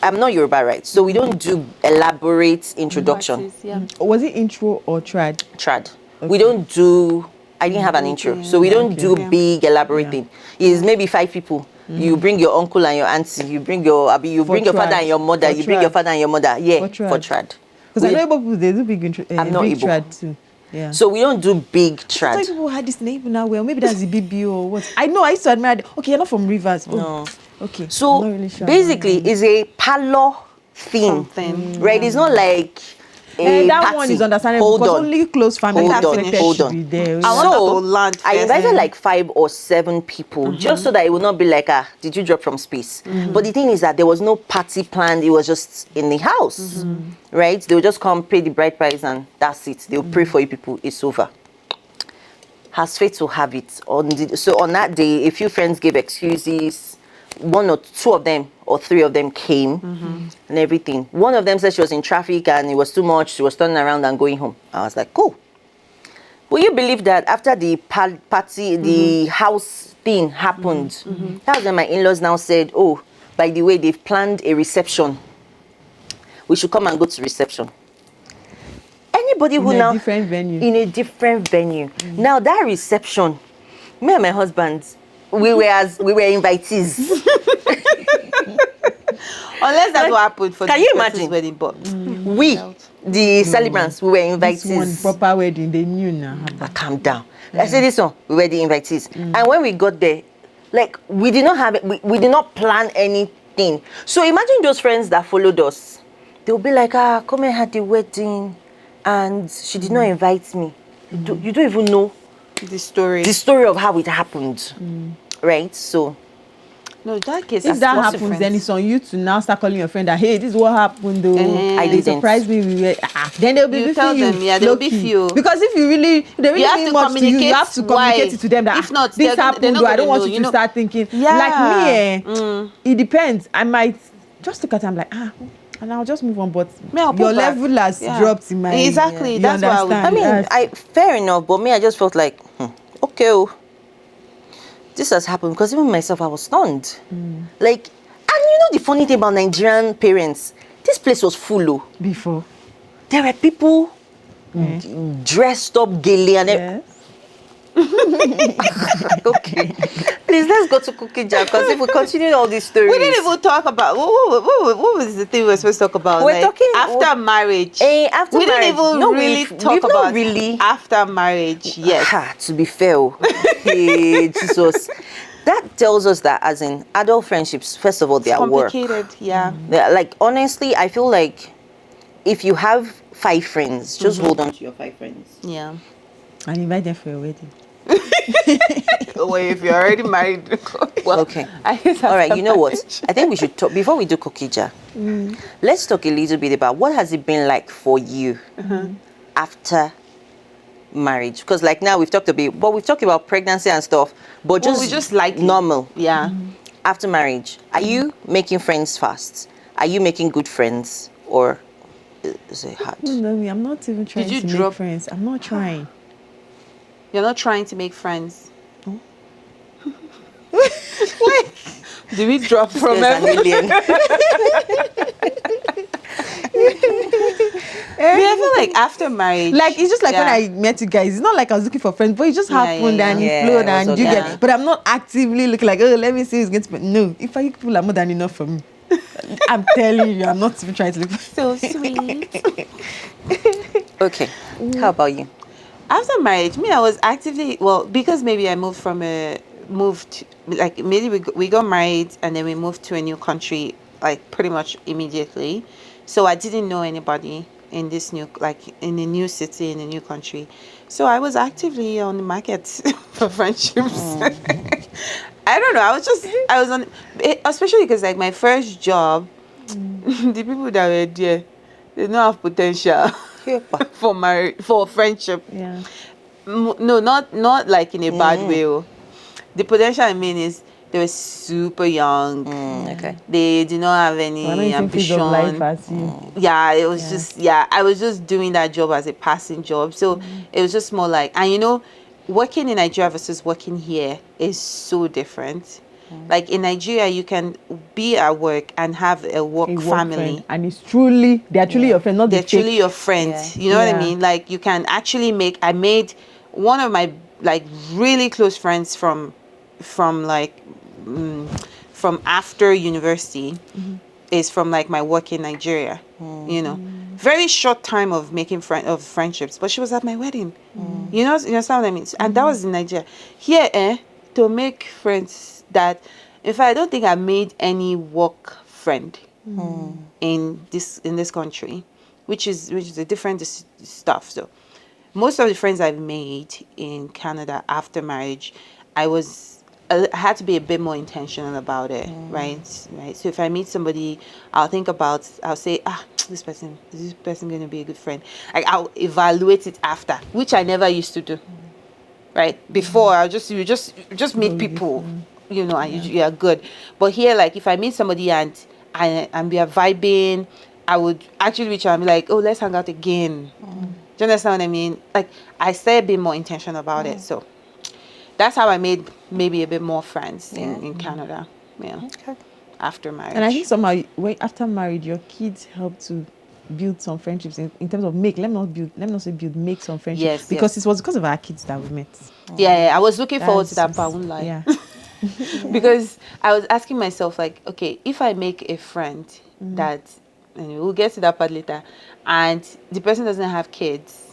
I'm not Yoruba, right? So we don't do elaborate introduction. Was it intro or trad? Trad. Okay. We don't do, I didn't have an intro. So we don't do big elaborate thing. It's maybe 5 people. You bring your uncle and your auntie. You bring your you bring your father and your mother. You bring your father and your mother. Yeah, for trad. Because I know Igbo people, they do big, I'm not big Igbo. trad too. Yeah. So we don't do big I trad. thought people had this name now. Well, maybe that's the BBO or what. I know. I used to admire. Okay, you're not from Rivers. Oh, No. okay. So I'm not really sure. basically, it's a parlor thing, Something. right? It's not like a that party. one is understandable because only close family Hold are on, expected hold to on. be there. I want So, to land I first. invited like 5 or 7 people just so that it would not be like, did you drop from space? But the thing is that there was no party planned. It was just in the house, right? They would just come pay the bride price and that's it. They will pray for you people. It's over. Has fate to have it. So on that day, a few friends gave excuses. 1 or 2 of them or 3 of them came and everything. One of them said she was in traffic and it was too much. She was turning around and going home. I was like, cool. Will you believe that after the party, the house thing happened, that was when my in-laws now said, oh, by the way, they've planned a reception. We should come and go to reception. Anybody who now... In a different venue. In a different venue. Now, that reception, me and my husband, we were invitees. Unless that's what happened for Can the you person's imagine? wedding, but We, the celebrants, we were This one invitees. proper wedding, they knew now. Calm down. I said this one, we were the invitees. And when we got there, like we did not have it, we did not plan anything. So imagine those friends that followed us. They'll be like, come and have the wedding, and she did not invite me. You don't even know the story. the story of how it happened, right? So No, that case. If that happens, then it's on you to now start calling your friend that, hey, this is what happened though. I They didn't. surprised me. Then they'll be You beefing tell you. them, yeah, they'll low-key. beef you. Because if you really have mean to much to you, you have to communicate communicate why. it to them that If not, this they're happened not though. I don't gonna want know, you to start thinking. Yeah. Like me, it depends. I might just look at it, I'm like, and I'll just move on. But I'll pull your back. level has Yeah. dropped in my Exactly, You that's what I would understand? I mean, fair enough, but me, I just felt like, okay, this has happened because even myself, I was stunned. Like, and you know the funny thing about Nigerian parents, this place was full. Before. There were people dressed up gaily and Yes. okay. Please, let's go to cookie jar because if we continue all these stories, We didn't even talk about what was the thing we were supposed to talk about? We're talking after marriage. after we marriage. didn't even No, really we've talk not about really after marriage. Yes. To be fair, hey, Jesus, that tells us that as in adult friendships, first of all, they are work. Complicated. Yeah. Like honestly, I feel like if you have 5 friends, just hold on to your 5 friends. Yeah. And invite them for your wedding. Well, if you're already married, well, Okay. I guess All right, after you know what? marriage. I think we should talk before we do cookie jar. Let's talk a little bit about what has it been like for you after marriage, because like now we've talked a bit, but we've talked about pregnancy and stuff, but Well, we just like it. normal. Yeah. After marriage, are you making friends fast? Are you making good friends, or is it hard? No, I'm not even trying you to drop- make friends. I'm not trying. You're not trying to make friends. No. Do we drop from There's an alien. I feel like after marriage, Like it's just like when yeah. I met you guys. It's not like I was looking for friends, but it just Yeah, happened yeah, and yeah. it flowed Yeah, it was and you organic. get. But I'm not actively looking like, oh, let me see who's going to. No, if I people are more than enough for me. I'm telling you, I'm not even trying to look for. so sweet. Okay, how about you? After marriage, I was actively because maybe I moved like maybe we got married and then we moved to a new country like pretty much immediately, so I didn't know anybody in this new in a new city in a new country, so I was actively on the market for friendships. I don't know, I was on it, especially because like my first job, the people that were there, they don't have potential for marriage, for friendship. Yeah. No, not like in a bad way. The potential I mean is they were super young. Okay. They did not have any Why don't you think phase ambition. of life as you? Yeah, it was just I was just doing that job as a passing job. So it was just more like, and you know, working in Nigeria versus working here is so different. Like in Nigeria, you can be at work and have a work A work family. friend. And it's truly, they're truly your friend, not They're the fake. truly your friends. Yeah. You know what I Yeah. mean? Like you can actually I made one of my like really close friends from like from after university is from like my work in Nigeria. You know, very short time of making friendships, but she was at my wedding. You understand what I mean? And that was in Nigeria. Here, to make friends that, in fact, I don't think I made any work friend in this country, which is a different stuff. So most of the friends I've made in Canada after marriage, I had to be a bit more intentional about it, right? So if I meet somebody, I'll say, is this person going to be a good friend? Like, I'll evaluate it after, which I never used to do, right? Before, you just meet people, and you are good. But here, like, if I meet somebody and we are vibing, I would actually reach out and be like, oh, let's hang out again. Do you understand what I mean? Like, I started being more intentional about it. So that's how I made maybe a bit more friends in Canada. Yeah. Okay. After marriage. And I think somehow, after marriage, your kids help to build some friendships in terms of make. Let me not say build, make some friendships. Yes. Because it was because of our kids that we met. Yeah, I was looking forward to that, but I won't lie. Yeah. Because I was asking myself, like, okay, if I make a friend that, and we'll get to that part later, and the person doesn't have kids,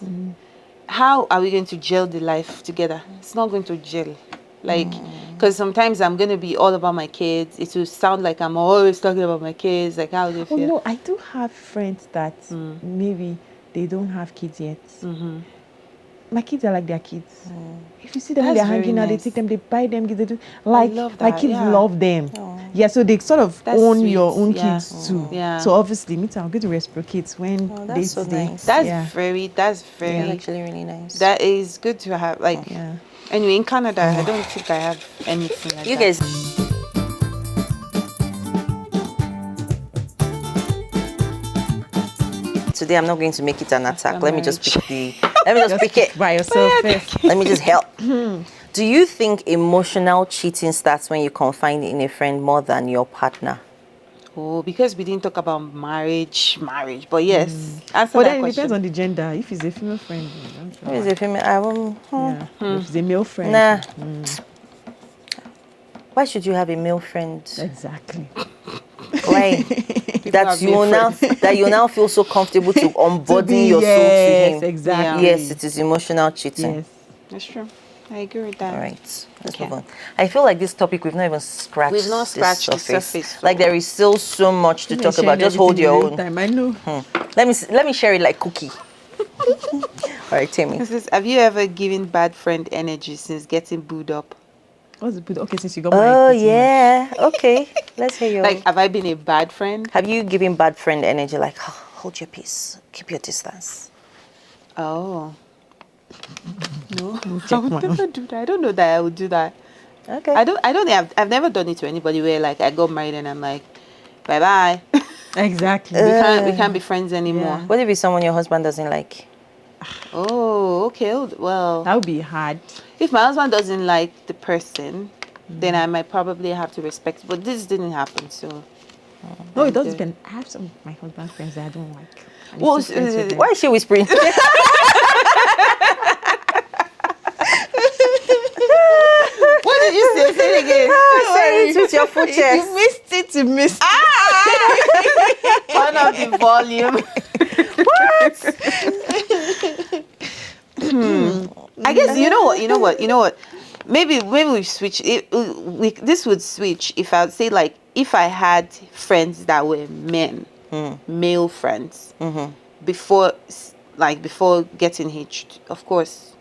how are we going to gel the life together? It's not going to gel. Like, because sometimes I'm going to be all about my kids. It will sound like I'm always talking about my kids. Like, how do you feel? Oh, no, I do have friends that maybe they don't have kids yet. My kids are like their kids. If you see them when That's they're hanging very out, they nice. take them, they buy them, give them. Like, love my that, kids yeah. love them. Yeah, so they sort of That's own sweet, your own yeah. kids too. Yeah. So obviously, me too, I'm going to reciprocate when that's so they. nice. That's yeah. very That's actually really nice. that is good to have. Like, Yeah. anyway, in Canada, I don't think I have anything like You that. guys. Today I'm not going to make it an attack. Let me just pick it By yourself first. Let me just help. Do you think emotional cheating starts when you confide in a friend more than your partner? Oh, because we didn't talk about marriage, but yes. Answer But that then it question. depends on the gender. If it's a female friend, Who is a female? I won't. yeah. If it's a male friend, Nah. Why should you have a male friend? exactly. Why? have male that you now feel so comfortable to unburden your soul to yes, him. exactly. Yes, it is emotional cheating. Yes. That's true. I agree with that. All right, let's Okay. move on. I feel like this topic we've not even scratched. We've not scratched the the surface. Like there is still so much to talk about. Just hold your own. Time. I know. Let me share it like cookie. All right, Timmy. Have you ever given bad friend energy since getting booed up? What's the okay? Since you got married. Oh pretty much. yeah. Okay. Let's hear your. Like, have I been a bad friend? Have you given bad friend energy? Like, hold your peace, keep your distance. Oh. No. check I would one. never do that. I don't know that I would do that. Okay. I don't think I've never done it to anybody where, like, I got married and I'm like, bye bye. Exactly. we can't be friends anymore. Yeah. What if it's someone your husband doesn't like? Oh, okay. Well, That would be hard. if my husband doesn't like the person, then I might probably have to respect it. But this didn't happen, so. No, it does depend. I have some of my husband's friends that I don't like. And Well, I'm still friends with them. Why is she whispering? What did you say? Say it again. Say it with your full chest. You missed it, you missed Turn up the volume. I guess you know what. Maybe we switch. This would switch if I would say, like, if I had friends that were men, male friends, before getting hitched. Of course,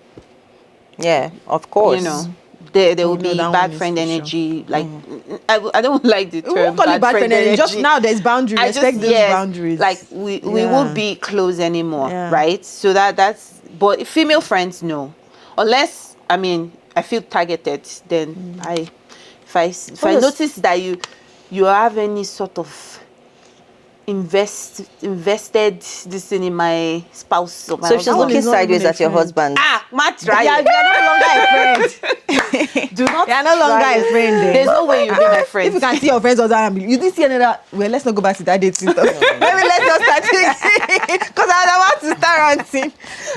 Yeah, of course. you know. There will no, be that bad one friend is for sure. energy. Like, I don't like the term. We won't call it bad friend energy. Just now there's boundaries. Respect those boundaries. Like, we Yeah. won't be close anymore, Yeah. right? So that's. But female friends, no. Unless, I mean, I feel targeted, then if I notice that you have any sort of invested this thing in my spouse or my So she's husband. looking is not sideways even a at your friend. husband. Matt, try Yeah, it. we are no longer a friend. Do not You are no longer try a it. friend. There's no way you'll be my friend. If you can see your friends husband and be, you didn't see another. Well, let's not go back to that dating stuff. Maybe let's just start dating because I was about to start ranting.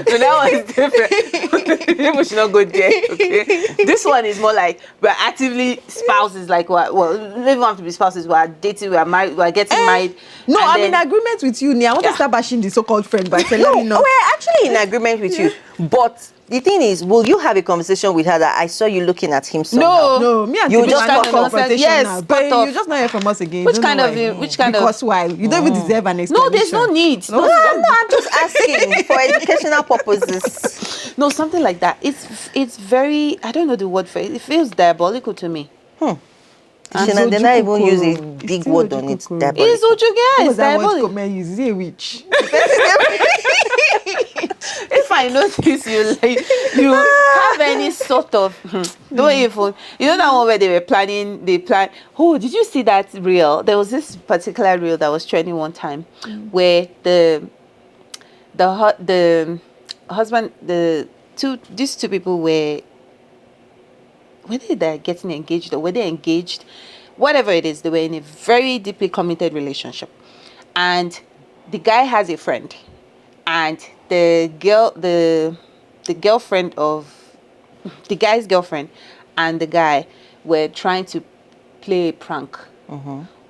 So that one is different. People should not go there. Okay. This one is more like we're actively spouses. Like well, we don't have to be spouses. We're dating. We're married. We're getting married. No, and I'm in then- agreement with you, Nia. I want to start bashing the so-called friend by saying, let me know. We're actually in agreement with you. But the thing is, will you have a conversation with her that I saw you looking at him somehow? No, me and You Tibi just can cut have off. confrontation Yes, now. cut But off. you just not hear from us again. Which Don't know kind of why. you? Which kind Because of? why? You don't even deserve an No, explanation. there's no need. No, I'm just asking for educational purposes. No, something like that. It's very. I don't know the word for it. It feels diabolical to me. Shana, they not even use a It's big still word on it. Ojukokoro. Diabolical. It's Ojuge. What was It's that word diabolical. Kome use? Is he a witch? If I notice you have any sort of don't even that one where they were planning oh, did you see that reel? There was this particular reel that was trending one time where the husband, these two people were, whether they're getting engaged or were they engaged, whatever it is, they were in a very deeply committed relationship, and the guy has a friend, and the girlfriend of the guy's girlfriend and the guy were trying to play a prank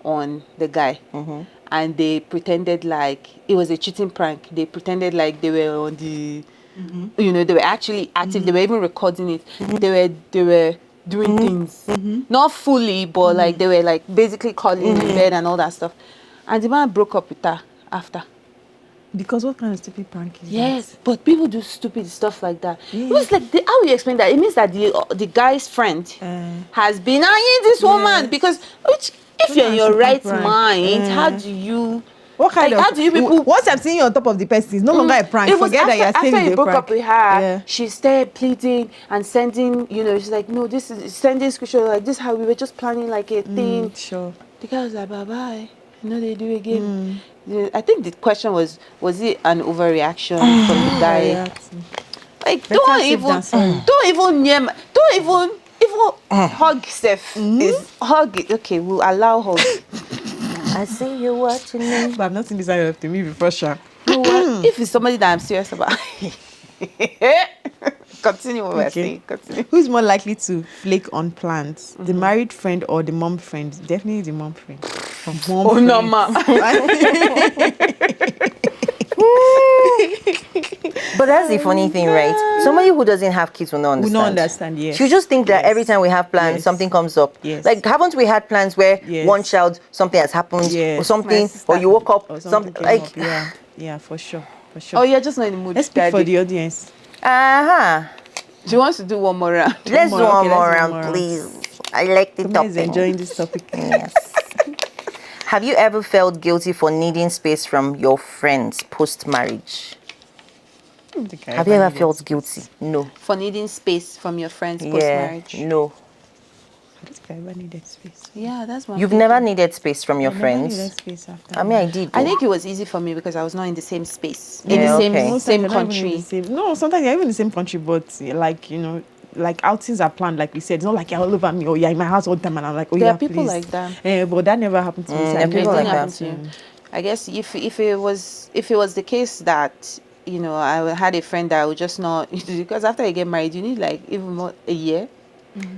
on the guy, and they pretended like it was a cheating prank. They pretended like they were on the they were actually active. They were even recording it. They were doing things, not fully, but like they were like basically calling in bed and all that stuff. And the man broke up with her after. Because what kind of stupid prank is Yes, but people do stupid stuff like that. It was like how you explain that? It means that the guy's friend has been eyeing this woman because if you're in your stupid right prank. mind, how do you? What kind Like, of? how do you people? Once I'm seeing you on top of the person, it's no longer a prank. It was Forget that you're after saying he it's a broke prank. up with her. Yeah. She started pleading and sending. She's like, no, this is sending screenshot like this. How we were just planning like a thing. Sure. The guy was like, bye bye. They do again. I think the question was it an overreaction from the guy? Reacting. Like, Better don't safe even than sorry. don't even hug Steph. Is hug okay? We'll allow hug. I see you watching me. But I've not seen this side of me before, Sha. You know what? If it's somebody that I'm serious about, continue what we're saying. Continue. Who's more likely to flake on plans? The married friend or the mom friend? Definitely the mom friend. Oh no, ma. But that's the funny thing, right? Somebody who doesn't have kids will not We understand. don't understand, yes. You just think that Yes. every time we have plans, Yes. something comes up. Yes. Like, haven't we had plans where Yes. one child, something has happened, Yes. or something, My sister. or you woke up, Or something came like, up. Yeah, for sure. For sure. Oh, you're just not in the mood. Let's speak for Daddy. the audience. She wants to do one more round. Let's do more, one okay, more let's do round, one more round. please. I like the Somebody's topic. enjoying this topic. Yes. Have you ever felt guilty for needing space from your friends post-marriage? Have you ever felt guilty? No. For needing space from your friends Yeah. post-marriage. No. I don't think I ever needed space. Yeah, that's one. You've never needed space from your I never needed friends? space after. I mean, I did. I though. think it was easy for me because I was not in the same space, Yeah, in the okay. same Most same times you're not even in country. the same- no, sometimes you're even in the same country, but like like outings are planned. Like we said, it's not like you're all over me or you're in my house all the time, and I'm like, oh There yeah, are people please. like that. But that never happened to me. so there I are people never like Didn't that. happen to you. I guess if it was the case that I had a friend that would just not because after you get married you need like even more a year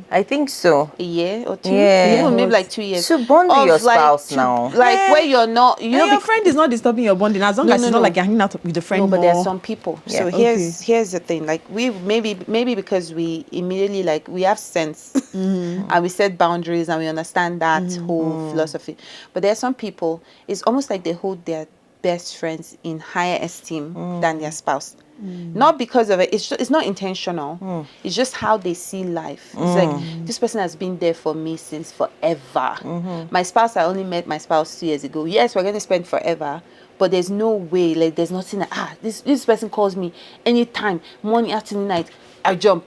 I think so. or two, Yeah. even maybe like 2 years. So bond with of, your like, spouse to- now. like Eh. where you're not, Your friend is not disturbing your bonding as long No, as no, it's no. not like you're hanging out with the friend No, but more. there's some people. Yeah. So Okay. here's the thing. Like we maybe because we immediately like we have sense and we set boundaries and we understand that whole philosophy. But there are some people. It's almost like they hold their best friends in higher esteem than their spouse. Not because of it. It's not intentional. It's just how they see life. It's like this person has been there for me since forever. My spouse, I only met my spouse 2 years ago. Yes, we're going to spend forever, but there's no way. Like there's nothing. This person calls me anytime, morning, afternoon, night. I jump.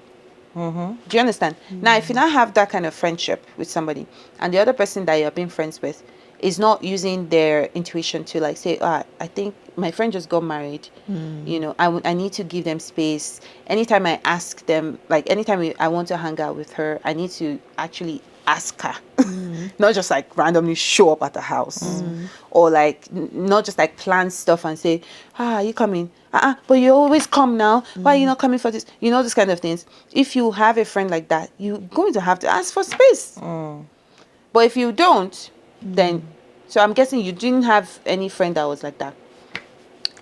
Do you understand? Now, if you now have that kind of friendship with somebody, and the other person that you're being friends with is not using their intuition to like say, I think my friend just got married. You know, I need to give them space. Anytime I ask them, like anytime I want to hang out with her, I need to actually ask her, not just like randomly show up at the house, or like not just like plan stuff and say, are you coming? But you always come now. Why are you not coming for this? You know, this kind of things. If you have a friend like that, you're going to have to ask for space. But if you don't, then, so I'm guessing you didn't have any friend that was like that.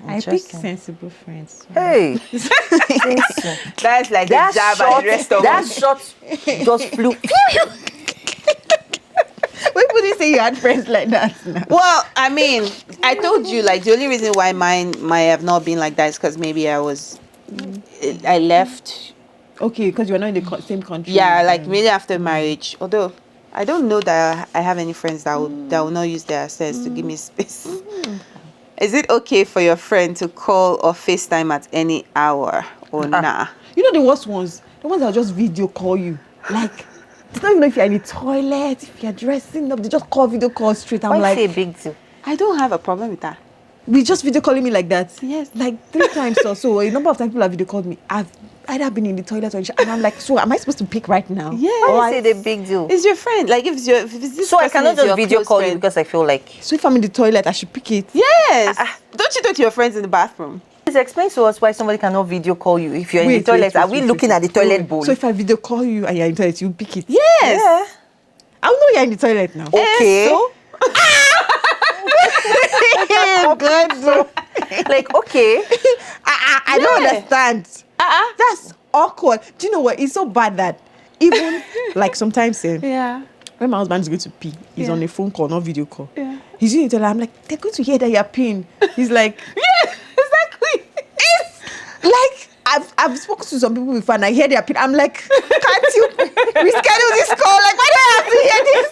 I pick sensible friends. Hey, That's like the jab at the rest of that us. shot just flew. Why would you say you had friends like that now? Well, I mean, I told you, like, the only reason why mine might have not been like that is because maybe I left. Okay, because you're not in the same country. Yeah, like maybe after marriage. Although I don't know that I have any friends that will not use their sense to give me space. Is it okay for your friend to call or FaceTime at any hour or nah? You know the worst ones? The ones that will just video call you. Like, they don't even know if you're in the toilet, if you're dressing up. They just call video call straight. I'm Why like, say a big deal? I don't have a problem with that. we just video calling me like that. Yes. Like 3 times or so. A number of times people have video called me. I've either been in the toilet or and I'm like, so am I supposed to pick right now? Yeah. Why say the big deal? It's your friend. Like if it's this So I person cannot is your just video close call you friend. because I feel like. So if I'm in the toilet, I should pick it. Yes. Don't you do it to your friends in the bathroom? Please explain to us why somebody cannot video call you if you're in Wait, the toilet. wait, Are we looking at the toilet wait. bowl? So if I video call you and you're in the toilet, you pick it. Yes. Yeah. I'll know you're in the toilet now. Okay. So? God. Like, okay. I don't Yeah. understand. That's awkward. Do you know what? It's so bad that even like sometimes Yeah. when my husband is going to pee, he's Yeah. on a phone call, not video call. Yeah. He's in the toilet. I'm like, they're going to hear that you're peeing. He's like, Yeah, exactly. it's like I've spoken to some people before and I hear their peeing. I'm like, can't you reschedule this call? Like, why do I have to hear this?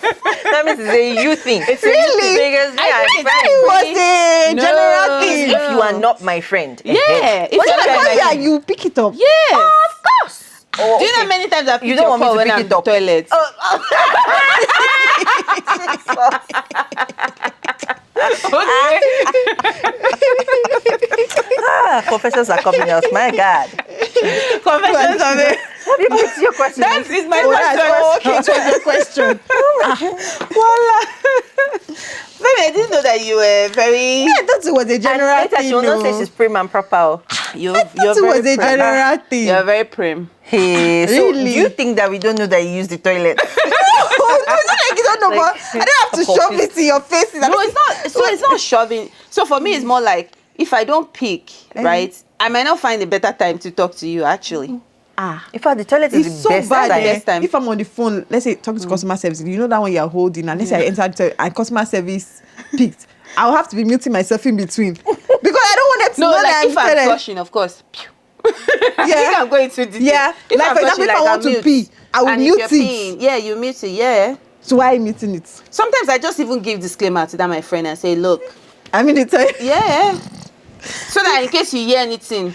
That means it's a you thing. It's Really? Because me and It friends. was a No. general thing. If you are not my friend. Yeah. eh, If But you're if I not call like you my and you pick it up. Yes. Of course. Oh, Do you know how okay. many times I've You picked don't your want me call to when pick I'm it in the up. toilet? Okay. Confessions are coming out. My God. Confessions of it. Have you picked your question? That is my Oh, that's question. okay. It was your question. Baby, I didn't know that you were very. I thought it was a And general later thing. she will not say no. she's prim and proper. You're I thought it very was a prim. general thing. You're very prim. Hey, so Really? do you think that we don't know that you use the toilet? Oh, no, it's not like you don't know, Like, but I don't have to shove it in your faces. No, it's not. So it's not shoving. So for me, it's more like if I don't pick, right, I might not find a better time to talk to you. Actually, In fact, the toilet is It's the so best bad. time. Best time. If I'm on the phone, let's say talking to customer service, you know that one you're holding, and let's say I enter the toilet and customer service picked, I'll have to be muting myself in between because I don't want them to no, know like that if I'm toilet. flushing, of course. I Yeah. think I'm going to detail. Yeah. If Like, I'm for example, flushing, if I like, want I'll to mute. pee, I will And mute if you're it. peeing, yeah, you mute it. Yeah. So why are you muting it? Sometimes I just even give disclaimer to that my friend and say, look, I'm in the toilet. yeah, so that in case you hear anything,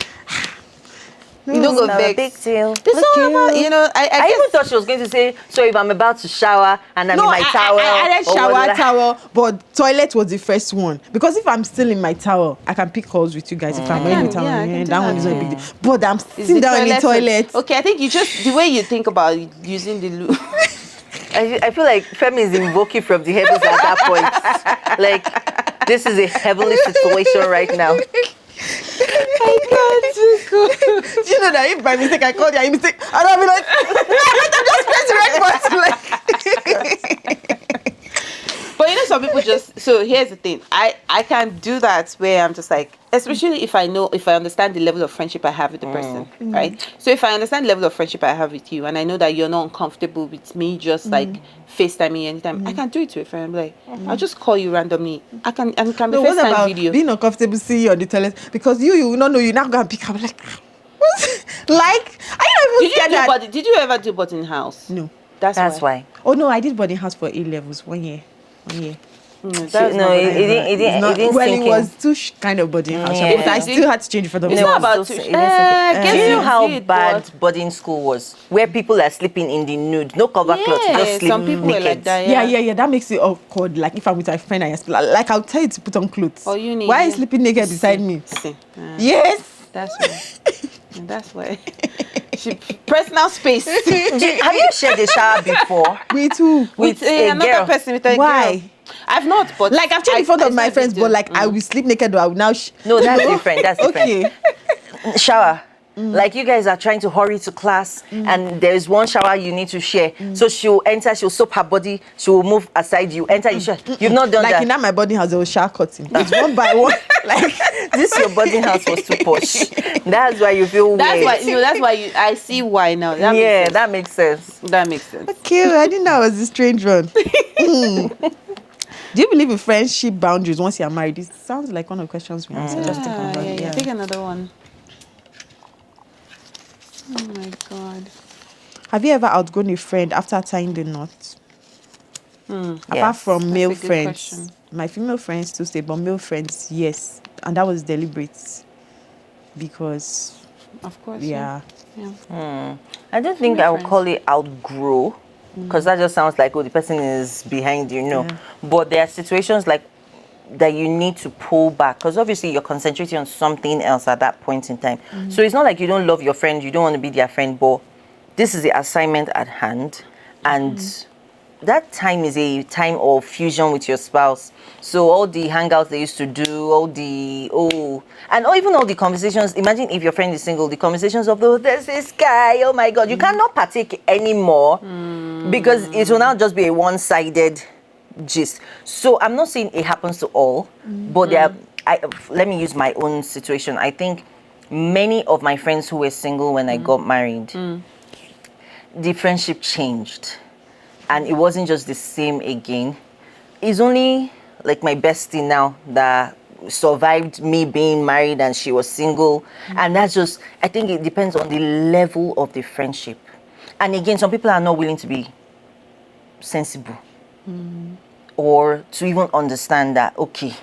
you don't go Not a vex. big deal. It's all about, you know, I I guess even thought she was going to say, so if I'm about to shower and I'm in my towel. I read or shower whatever- towel, but toilet was the first one. Because if I'm still in my towel, I can pick calls with you guys. If I'm wearing the towel, yeah, I can do that one that is not a too. big deal. But I'm Is sitting down in the for- toilet. Okay, I think you just, the way you think about using the loo. I feel like Femi is invoking from the heavens at that point. Like, this is a heavenly situation right now. Do you know that if by mistake I called you, I mistake, and I'll be like, just press the right button. Like, But you know, some people just, so here's the thing. I can do that where I'm just like, especially if I understand the level of friendship I have with the person, right? So if I understand the level of friendship I have with you and I know that you're not uncomfortable with me just like FaceTime anytime, I can do it to a friend. I'm like, I'll just call you randomly. I can be no, what FaceTime about video. being uncomfortable seeing you on the toilet? Because you will not know, you're not going to pick up. Like, what? Like, are you even scared that? Did you ever do boarding house? No. That's why. Oh, no, I did boarding house for A levels 1 year. 1 year. That's No, not it body didn't. It It's didn't. not, It didn't well, sink it in. was too kind of boarding house, Yeah. but I still had to change for the It's No, not it about was to. still- it didn't sink in. Guess Do you know you how did, bad but- boarding school was? Where people are sleeping in the nude, no cover cloth, you just Yeah, sleep some people were naked. like that. Yeah. That makes it awkward. Like if I'm with my friend and like I'll tell you to put on clothes. Or you need. Why are you sleeping naked beside me? See. Yes. That's why. That's why. Personal space. Have you shared a shower before? Me too. With a another girl? person with a Why? girl. I've not, but Like I've checked in front of my friends, but like I Mm. will sleep naked or I will now. No, that's different. That's different. Okay. Shower. Like you guys are trying to hurry to class and there's one shower you need to share. So she'll enter, she'll soap her body, she will move aside, you enter, you share. You've not done Like that. in that my body house, there was shower curtain. It's one by one. Like This your boarding house was too posh. That's why you feel That's weird. why that's why I see why now. That makes Yeah, sense. that makes sense. That makes sense. okay, I didn't know I was a strange one. Do you believe in friendship boundaries once you're married? It sounds like one of the questions we answered. Just think about it. Take another one. Oh my god. Have you ever outgrown a friend after tying the knot? Apart Yes. from That's male a good friends, question. my female friends still stay, but male friends, yes, and that was deliberate because Of course. yeah, I don't think I would call it outgrow because that just sounds like, oh, the person is behind you. No. Yeah. But there are situations like that you need to pull back because obviously you're concentrating on something else at that point in time. So it's not like you don't love your friend, you don't want to be their friend, but this is the assignment at hand. And that time is a time of fusion with your spouse. So all the hangouts they used to do, all the even all the conversations. Imagine if your friend is single, the conversations of there's this guy, oh my god, you cannot partake anymore because it will now just be a one-sided gist. So I'm not saying it happens to all, but let me use my own situation. I think many of my friends who were single when I got married, the friendship changed. And it wasn't just the same again. It's only like my bestie now that survived me being married and she was single. And that's just, I think it depends on the level of the friendship. And again, some people are not willing to be sensible or to even understand that, okay,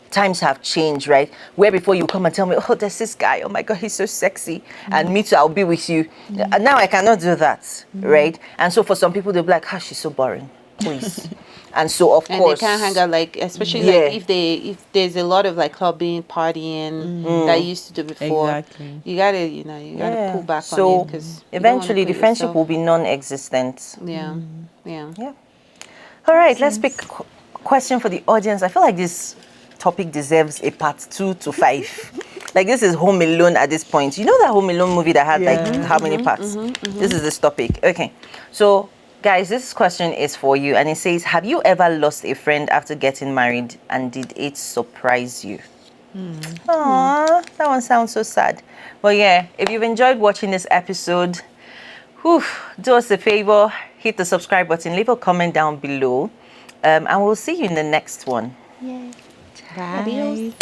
times have changed, right? Where before you come and tell me, oh, there's this guy, oh my God, he's so sexy. And me too, I'll be with you. And now I cannot do that, right? And so for some people, they'll be like, she's so boring, please. And so, of And course. they can't hang out, like, especially like if there's a lot of like clubbing, partying that you used to do before. Exactly. You gotta pull back so on it because eventually the friendship will be non-existent. Yeah. All right, let's pick a question for the audience. I feel like this topic deserves a part 2 to 5. Like this is Home Alone at this point. You know that Home Alone movie that had like how many parts? This is this topic. Okay, so guys, this question is for you, and it says, have you ever lost a friend after getting married, and did it surprise you? Aww, that one sounds so sad. But yeah, if you've enjoyed watching this episode, do us a favor, hit the subscribe button, leave a comment down below, and we'll see you in the next one. Bye.